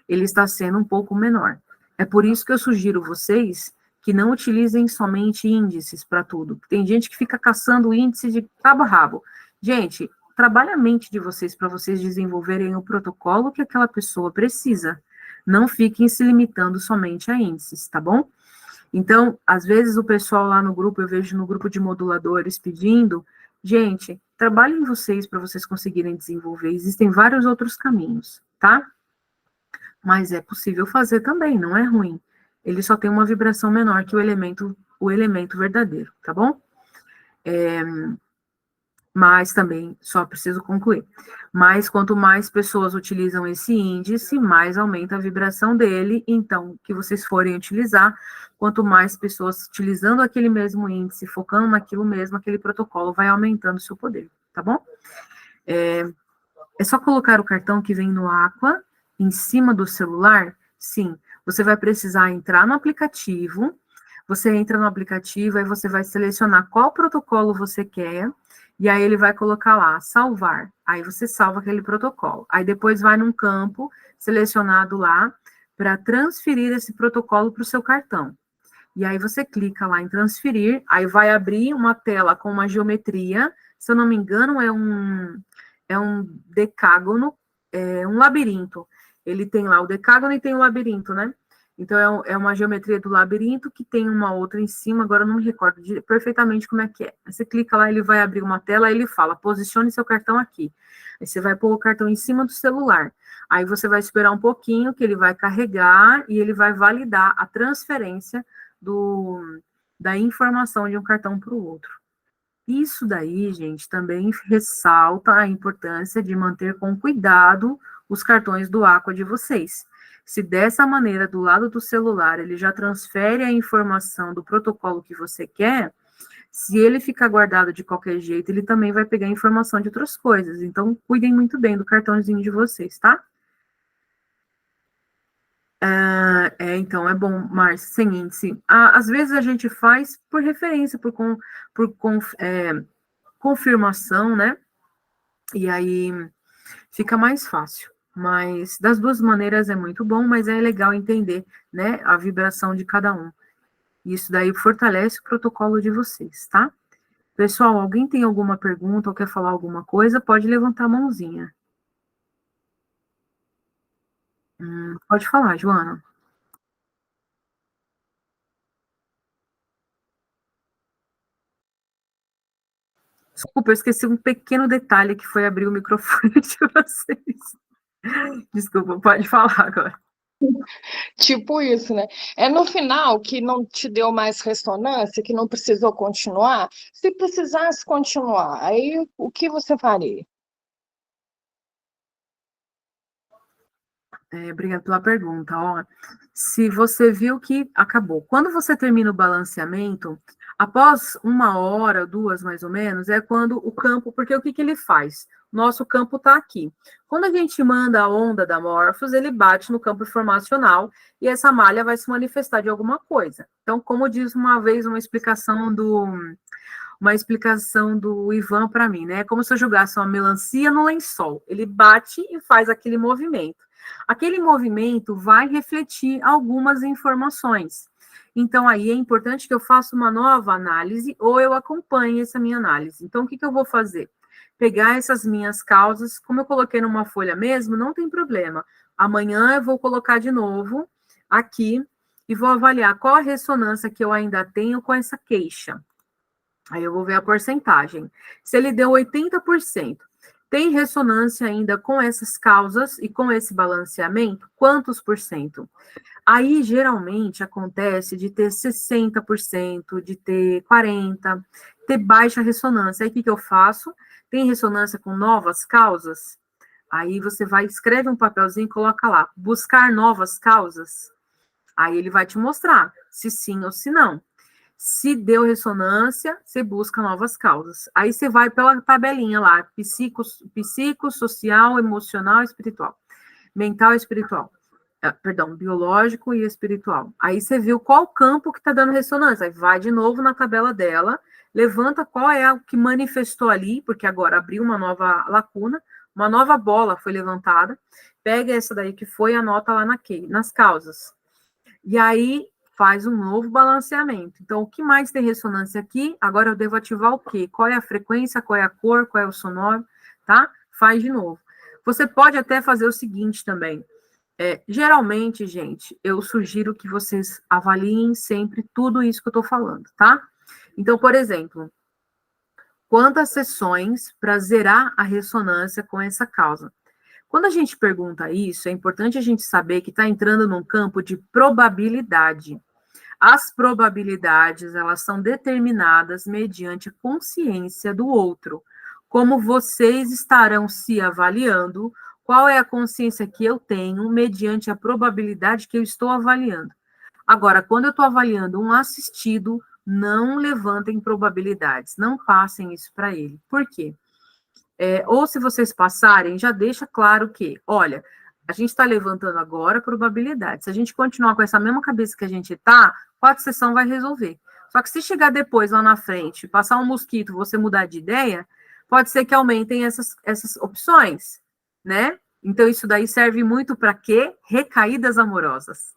ele está sendo um pouco menor. É por isso que eu sugiro vocês que não utilizem somente índices para tudo. Tem gente que fica caçando índice de cabo a rabo. Gente, trabalhe a mente de vocês para vocês desenvolverem o protocolo que aquela pessoa precisa. Não fiquem se limitando somente a índices, tá bom? Então, às vezes o pessoal lá no grupo, eu vejo no grupo de moduladores pedindo, gente, trabalhem vocês para vocês conseguirem desenvolver. Existem vários outros caminhos, tá? Mas é possível fazer também, não é ruim. Ele só tem uma vibração menor que o elemento verdadeiro, tá bom? Mas também, só preciso concluir, mas quanto mais pessoas utilizam esse índice, mais aumenta a vibração dele, então, que vocês forem utilizar, quanto mais pessoas utilizando aquele mesmo índice, focando naquilo mesmo, aquele protocolo vai aumentando o seu poder, tá bom? É só colocar o cartão que vem no Aqua, em cima do celular? Sim, você vai precisar entrar no aplicativo, você entra no aplicativo, aí você vai selecionar qual protocolo você quer, e aí ele vai colocar lá, salvar. Aí você salva aquele protocolo. Aí depois vai num campo selecionado lá para transferir esse protocolo para o seu cartão. E aí você clica lá em transferir, aí vai abrir uma tela com uma geometria, se eu não me engano é um decágono, é um labirinto. Ele tem lá o decágono e tem o labirinto, né? Então, é uma geometria do labirinto que tem uma outra em cima, agora eu não me recordo perfeitamente como é que é. Aí você clica lá, ele vai abrir uma tela, aí ele fala, posicione seu cartão aqui. Aí você vai pôr o cartão em cima do celular. Aí você vai esperar um pouquinho, que ele vai carregar, e ele vai validar a transferência da informação de um cartão para o outro. Isso daí, gente, também ressalta a importância de manter com cuidado os cartões do Aqua de vocês. Se dessa maneira, do lado do celular, ele já transfere a informação do protocolo que você quer, se ele ficar guardado de qualquer jeito, ele também vai pegar informação de outras coisas. Então, cuidem muito bem do cartãozinho de vocês, tá? Então, é bom, Márcia, sem índice. Às vezes a gente faz por referência, confirmação, né? E aí fica mais fácil. Mas das duas maneiras é muito bom, mas é legal entender, né, a vibração de cada um. Isso daí fortalece o protocolo de vocês, tá? Pessoal, alguém tem alguma pergunta ou quer falar alguma coisa, pode levantar a mãozinha. Pode falar, Joana. Desculpa, eu esqueci um pequeno detalhe que foi abrir o microfone de vocês. Desculpa, pode falar agora. Tipo isso, né? É no final que não te deu mais ressonância, que não precisou continuar. Se precisasse continuar, aí o que você faria? Obrigada pela pergunta. Ó, se você viu que acabou, quando você termina o balanceamento, após 1 hora, 2 mais ou menos, é quando o campo, porque o que, que ele faz? Nosso campo está aqui. Quando a gente manda a onda da Morphos, ele bate no campo informacional e essa malha vai se manifestar de alguma coisa. Então, como diz uma vez uma explicação do Ivan para mim, né? É como se eu jogasse uma melancia no lençol. Ele bate e faz aquele movimento. Aquele movimento vai refletir algumas informações. Então, aí é importante que eu faça uma nova análise ou eu acompanhe essa minha análise. Então, o que, que eu vou fazer? Pegar essas minhas causas, como eu coloquei numa folha mesmo, não tem problema. Amanhã eu vou colocar de novo aqui e vou avaliar qual a ressonância que eu ainda tenho com essa queixa. Aí eu vou ver a porcentagem. Se ele deu 80%, tem ressonância ainda com essas causas e com esse balanceamento? Quantos por cento? Aí, geralmente, acontece de ter 60%, de ter 40%, ter baixa ressonância. Aí, o que, que eu faço? Tem ressonância com novas causas? Aí, você vai, escreve um papelzinho e coloca lá, buscar novas causas. Aí, ele vai te mostrar se sim ou se não. Se deu ressonância, você busca novas causas. Aí você vai pela tabelinha lá, psico, social, emocional, espiritual. Mental e espiritual. perdão, biológico e espiritual. Aí você viu qual campo que está dando ressonância. Aí vai de novo na tabela dela, levanta qual é o que manifestou ali, porque agora abriu uma nova lacuna, uma nova bola foi levantada, pega essa daí que foi e anota lá nas causas. E aí faz um novo balanceamento. Então, o que mais tem ressonância aqui? Agora eu devo ativar o quê? Qual é a frequência, qual é a cor, qual é o sonoro, tá? Faz de novo. Você pode até fazer o seguinte também. Geralmente, gente, eu sugiro que vocês avaliem sempre tudo isso que eu estou falando, tá? Então, por exemplo, quantas sessões para zerar a ressonância com essa causa? Quando a gente pergunta isso, é importante a gente saber que está entrando num campo de probabilidade. As probabilidades, elas são determinadas mediante a consciência do outro. Como vocês estarão se avaliando, qual é a consciência que eu tenho mediante a probabilidade que eu estou avaliando. Agora, quando eu estou avaliando um assistido, não levantem probabilidades, não passem isso para ele. Por quê? Ou se vocês passarem, já deixa claro que, olha, a gente está levantando agora a probabilidade. Se a gente continuar com essa mesma cabeça que a gente está, 4 sessões vai resolver. Só que se chegar depois, lá na frente, passar um mosquito, você mudar de ideia, pode ser que aumentem essas opções, né? Então, isso daí serve muito para quê? Recaídas amorosas.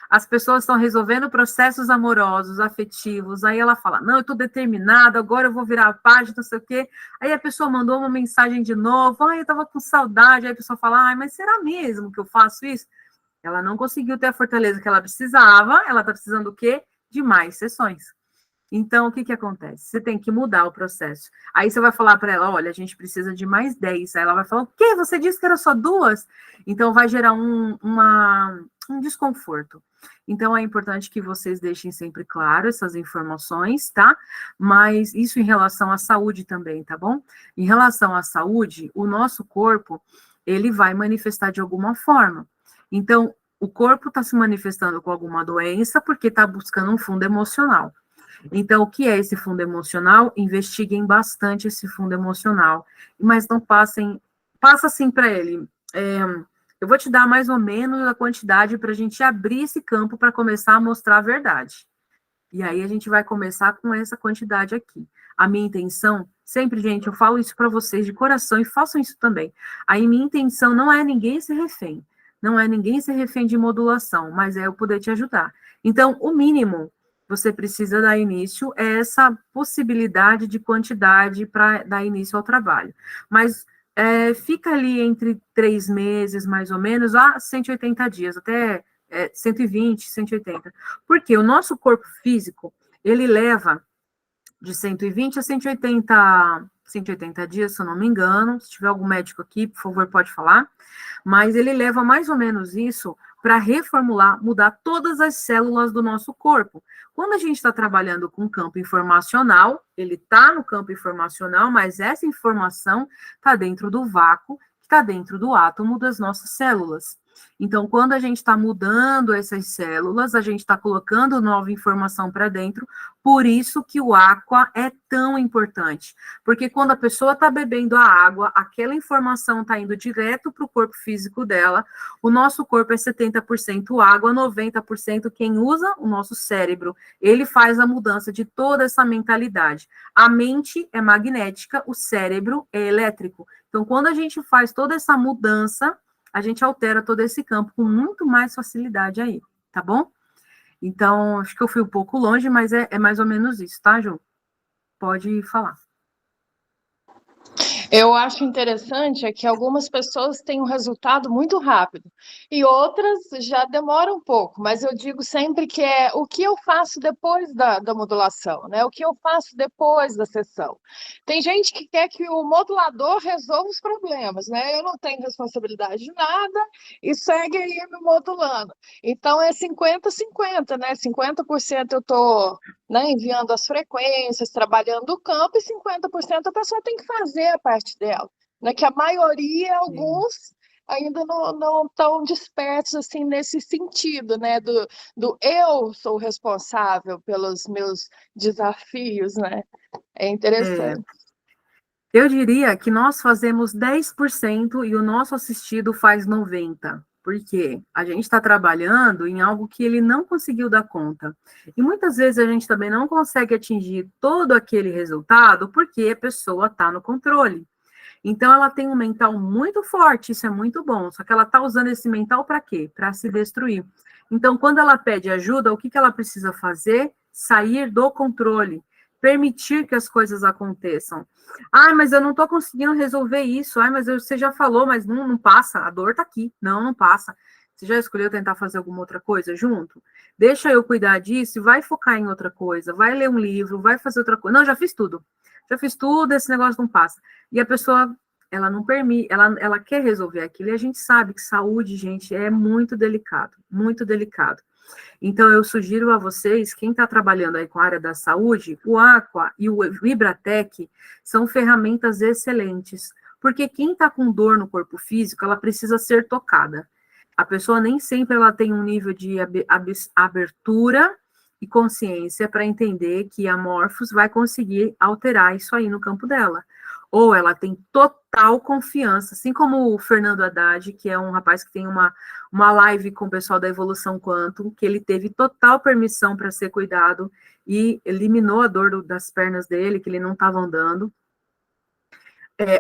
As pessoas estão resolvendo processos amorosos, afetivos, aí ela fala, não, eu estou determinada, agora eu vou virar a página, não sei o quê. Aí a pessoa mandou uma mensagem de novo, eu estava com saudade, aí a pessoa fala, mas será mesmo que eu faço isso? Ela não conseguiu ter a fortaleza que ela precisava, ela está precisando do quê? De mais sessões. Então, o que acontece? Você tem que mudar o processo. Aí você vai falar para ela, olha, a gente precisa de mais 10. Aí ela vai falar, o quê? Você disse que era só 2? Então, vai gerar um desconforto. Então, é importante que vocês deixem sempre claro essas informações, tá? Mas isso em relação à saúde também, tá bom? Em relação à saúde, o nosso corpo, ele vai manifestar de alguma forma. Então, o corpo está se manifestando com alguma doença porque está buscando um fundo emocional. Então, o que é esse fundo emocional? Investiguem bastante esse fundo emocional, mas não passa assim para ele. Eu vou te dar mais ou menos a quantidade para a gente abrir esse campo para começar a mostrar a verdade. E aí a gente vai começar com essa quantidade aqui. A minha intenção, sempre, gente, eu falo isso para vocês de coração e façam isso também. Aí minha intenção não é ninguém ser refém, não é ninguém ser refém de modulação, mas é eu poder te ajudar. Então, o mínimo você precisa dar início é essa possibilidade de quantidade para dar início ao trabalho. Mas fica ali entre 3 meses, mais ou menos, a 180 dias, até 120, 180. Porque o nosso corpo físico, ele leva de 120 a 180 dias, se eu não me engano. Se tiver algum médico aqui, por favor, pode falar. Mas ele leva mais ou menos isso para reformular, mudar todas as células do nosso corpo. Quando a gente está trabalhando com campo informacional, ele está no campo informacional, mas essa informação está dentro do vácuo, que está dentro do átomo das nossas células. Então, quando a gente está mudando essas células, a gente está colocando nova informação para dentro, por isso que o aqua é tão importante. Porque quando a pessoa está bebendo a água, aquela informação está indo direto para o corpo físico dela. O nosso corpo é 70% água, 90% quem usa o nosso cérebro. Ele faz a mudança de toda essa mentalidade. A mente é magnética, o cérebro é elétrico. Então, quando a gente faz toda essa mudança, a gente altera todo esse campo com muito mais facilidade aí, tá bom? Então, acho que eu fui um pouco longe, mas é mais ou menos isso, tá, Ju? Pode falar. Eu acho interessante é que algumas pessoas têm um resultado muito rápido e outras já demoram um pouco, mas eu digo sempre que é o que eu faço depois da modulação, né? O que eu faço depois da sessão. Tem gente que quer que o modulador resolva os problemas, né? Eu não tenho responsabilidade de nada e segue aí me modulando. Então é 50-50, né? 50% eu estou enviando as frequências, trabalhando o campo, e 50% a pessoa tem que fazer a parte dela. Né? Que a maioria, alguns, ainda não estão despertos assim, nesse sentido, né? Do eu sou responsável pelos meus desafios, né? É interessante. Eu diria que nós fazemos 10% e o nosso assistido faz 90%. Porque a gente está trabalhando em algo que ele não conseguiu dar conta. E muitas vezes a gente também não consegue atingir todo aquele resultado porque a pessoa está no controle. Então, ela tem um mental muito forte, isso é muito bom, só que ela está usando esse mental para quê? Para se destruir. Então, quando ela pede ajuda, o que, que ela precisa fazer? Sair do controle, permitir que as coisas aconteçam. Ah, mas eu não estou conseguindo resolver isso. Ah, mas você já falou, mas não passa, a dor está aqui. Não passa. Você já escolheu tentar fazer alguma outra coisa junto? Deixa eu cuidar disso e vai focar em outra coisa. Vai ler um livro, vai fazer outra coisa. Não, já fiz tudo. Já fiz tudo, esse negócio não passa. E a pessoa, ela não permite, ela quer resolver aquilo. E a gente sabe que saúde, gente, é muito delicado, muito delicado. Então, eu sugiro a vocês, quem está trabalhando aí com a área da saúde, o Aqua e o Vibratec são ferramentas excelentes, porque quem está com dor no corpo físico, ela precisa ser tocada. A pessoa nem sempre ela tem um nível de abertura e consciência para entender que a Morphos vai conseguir alterar isso aí no campo dela. Ou ela tem total confiança, assim como o Fernando Haddad, que é um rapaz que tem uma live com o pessoal da Evolução Quantum, que ele teve total permissão para ser cuidado e eliminou a dor das pernas dele, que ele não estava andando.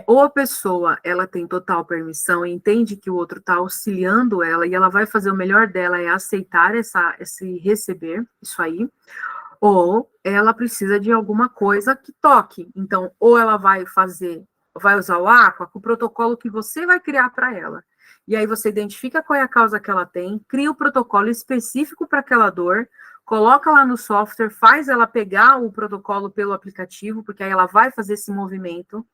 Ou a pessoa, ela tem total permissão e entende que o outro está auxiliando ela e ela vai fazer o melhor dela, é aceitar esse receber, isso aí, ou ela precisa de alguma coisa que toque. Então, ou ela vai usar o Aqua com o protocolo que você vai criar para ela. E aí você identifica qual é a causa que ela tem, cria o protocolo específico para aquela dor, coloca lá no software, faz ela pegar o protocolo pelo aplicativo, porque aí ela vai fazer esse movimento.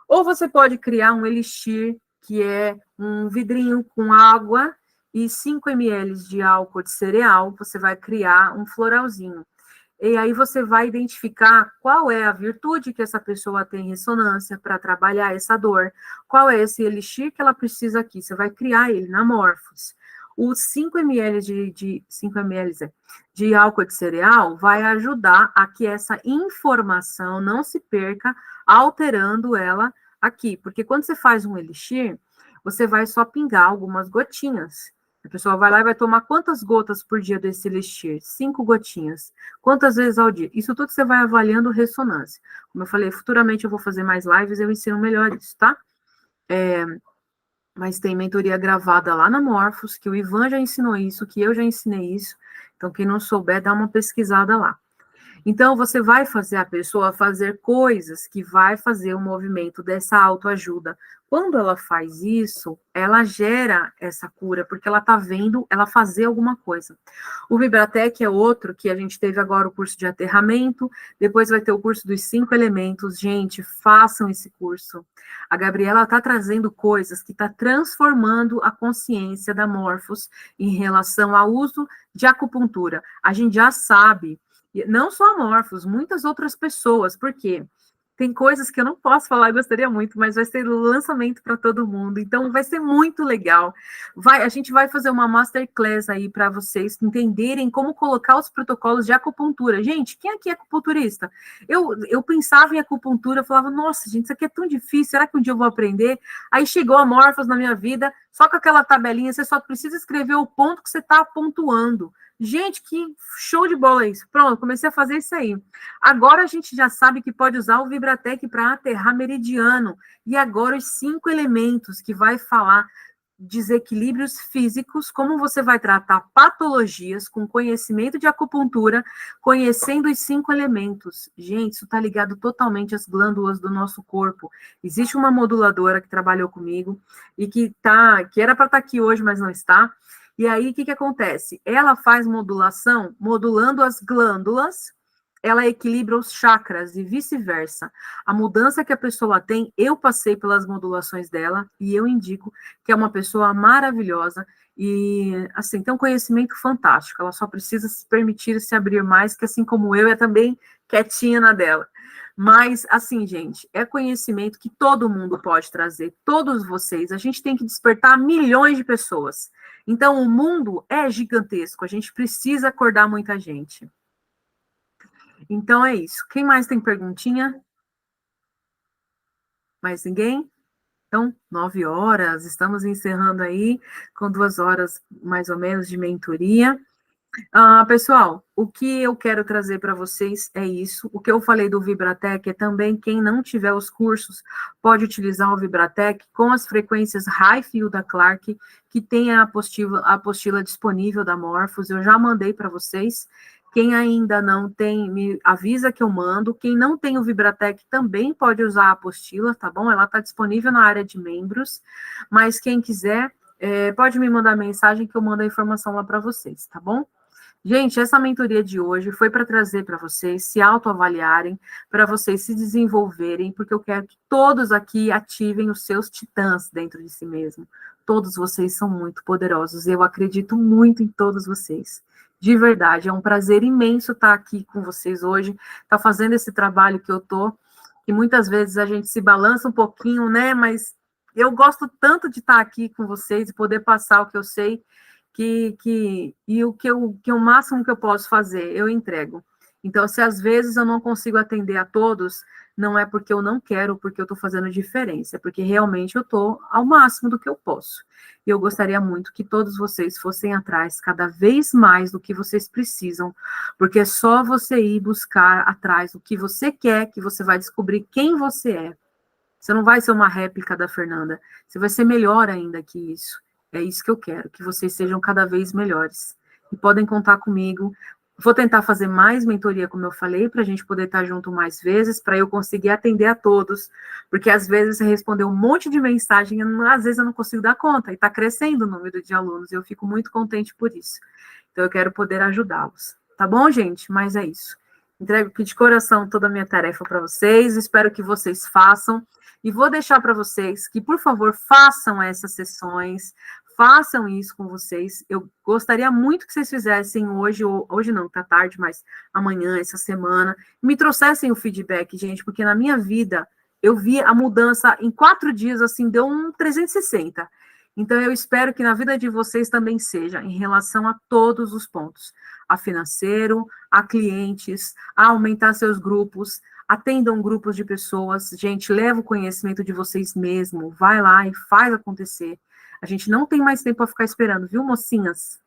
Ou você pode criar um elixir, que é um vidrinho com água e 5 ml de álcool de cereal, você vai criar um floralzinho. E aí você vai identificar qual é a virtude que essa pessoa tem em ressonância para trabalhar essa dor, qual é esse elixir que ela precisa aqui, você vai criar ele na Morphos. Os 5 ml de álcool de cereal vai ajudar a que essa informação não se perca, alterando ela aqui. Porque quando você faz um elixir, você vai só pingar algumas gotinhas. A pessoa vai lá e vai tomar quantas gotas por dia desse elixir? 5 gotinhas. Quantas vezes ao dia? Isso tudo você vai avaliando ressonância. Como eu falei, futuramente eu vou fazer mais lives, eu ensino melhor isso, tá? Mas tem mentoria gravada lá na Morphos, que o Ivan já ensinou isso, que eu já ensinei isso. Então, quem não souber, dá uma pesquisada lá. Então, você vai fazer a pessoa fazer coisas que vai fazer o movimento dessa autoajuda. Quando ela faz isso, ela gera essa cura, porque ela está vendo ela fazer alguma coisa. O Vibratec é outro, que a gente teve agora o curso de aterramento, depois vai ter o curso dos 5 elementos. Gente, façam esse curso. A Gabriela está trazendo coisas que está transformando a consciência da Morphos em relação ao uso de acupuntura. A gente já sabe, não só a Morphos, muitas outras pessoas, porque tem coisas que eu não posso falar, eu gostaria muito, mas vai ser lançamento para todo mundo, então vai ser muito legal. A gente vai fazer uma masterclass aí para vocês entenderem como colocar os protocolos de acupuntura. Gente, quem aqui é acupunturista? Eu pensava em acupuntura, eu falava, nossa, gente, isso aqui é tão difícil, será que um dia eu vou aprender? Aí chegou a Morphos na minha vida, só com aquela tabelinha, você só precisa escrever o ponto que você está pontuando. Gente, que show de bola isso. Pronto, comecei a fazer isso aí. Agora a gente já sabe que pode usar o Vibratec para aterrar meridiano. E agora os 5 elementos que vai falar desequilíbrios físicos, como você vai tratar patologias com conhecimento de acupuntura, conhecendo os 5 elementos. Gente, isso está ligado totalmente às glândulas do nosso corpo. Existe uma moduladora que trabalhou comigo e que era para estar aqui hoje, mas não está. E aí, o que acontece? Ela faz modulação, modulando as glândulas, ela equilibra os chakras e vice-versa. A mudança que a pessoa tem, eu passei pelas modulações dela e eu indico que é uma pessoa maravilhosa e, assim, tem um conhecimento fantástico. Ela só precisa se permitir se abrir mais, que assim como eu, é também quietinha na dela. Mas, assim, gente, é conhecimento que todo mundo pode trazer, todos vocês. A gente tem que despertar milhões de pessoas. Então, o mundo é gigantesco, a gente precisa acordar muita gente. Então, é isso. Quem mais tem perguntinha? Mais ninguém? Então, 9 horas, estamos encerrando aí com 2 horas mais ou menos de mentoria. Pessoal, o que eu quero trazer para vocês é isso. O que eu falei do Vibratec é também quem não tiver os cursos pode utilizar o Vibratec com as frequências High Field da Clark, que tem a apostila disponível da Morphos. Eu já mandei para vocês. Quem ainda não tem, me avisa que eu mando. Quem não tem o Vibratec também pode usar a apostila, tá bom? Ela está disponível na área de membros, mas quem quiser, pode me mandar mensagem que eu mando a informação lá para vocês, tá bom? Gente, essa mentoria de hoje foi para trazer para vocês se autoavaliarem, para vocês se desenvolverem, porque eu quero que todos aqui ativem os seus titãs dentro de si mesmo. Todos vocês são muito poderosos, eu acredito muito em todos vocês. De verdade, é um prazer imenso estar aqui com vocês hoje, estar fazendo esse trabalho que eu estou, que muitas vezes a gente se balança um pouquinho, né? Mas eu gosto tanto de estar aqui com vocês e poder passar o que eu sei e o máximo que eu posso fazer, eu entrego. Então, se às vezes eu não consigo atender a todos, não é porque eu não quero, porque eu estou fazendo diferença, é porque realmente eu estou ao máximo do que eu posso. E eu gostaria muito que todos vocês fossem atrás cada vez mais do que vocês precisam, porque é só você ir buscar atrás do que você quer, que você vai descobrir quem você é. Você não vai ser uma réplica da Fernanda, você vai ser melhor ainda que isso. É isso que eu quero, que vocês sejam cada vez melhores. E podem contar comigo. Vou tentar fazer mais mentoria, como eu falei, para a gente poder estar junto mais vezes, para eu conseguir atender a todos. Porque às vezes você respondeu um monte de mensagem, às vezes eu não consigo dar conta, e está crescendo o número de alunos, e eu fico muito contente por isso. Então eu quero poder ajudá-los. Tá bom, gente? Mas é isso. Entrego aqui de coração toda a minha tarefa para vocês, espero que vocês façam. E vou deixar para vocês que, por favor, façam essas sessões, façam isso com vocês. Eu gostaria muito que vocês fizessem hoje não, tá tarde, mas amanhã, essa semana, me trouxessem o feedback, gente, porque na minha vida eu vi a mudança em 4 dias, assim, deu um 360. Então, eu espero que na vida de vocês também seja, em relação a todos os pontos, a financeiro, a clientes, a aumentar seus grupos, atendam grupos de pessoas, gente, leva o conhecimento de vocês mesmo, vai lá e faz acontecer. A gente não tem mais tempo para ficar esperando, viu, mocinhas?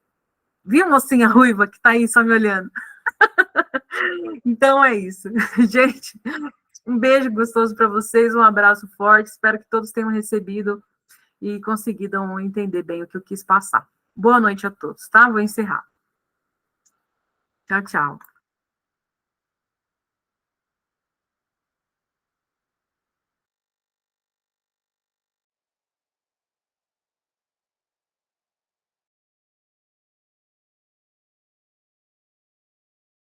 Viu, mocinha ruiva que tá aí só me olhando? Então é isso. Gente, um beijo gostoso para vocês, um abraço forte, espero que todos tenham recebido e conseguiram entender bem o que eu quis passar. Boa noite a todos, tá? Vou encerrar. Tchau, tchau.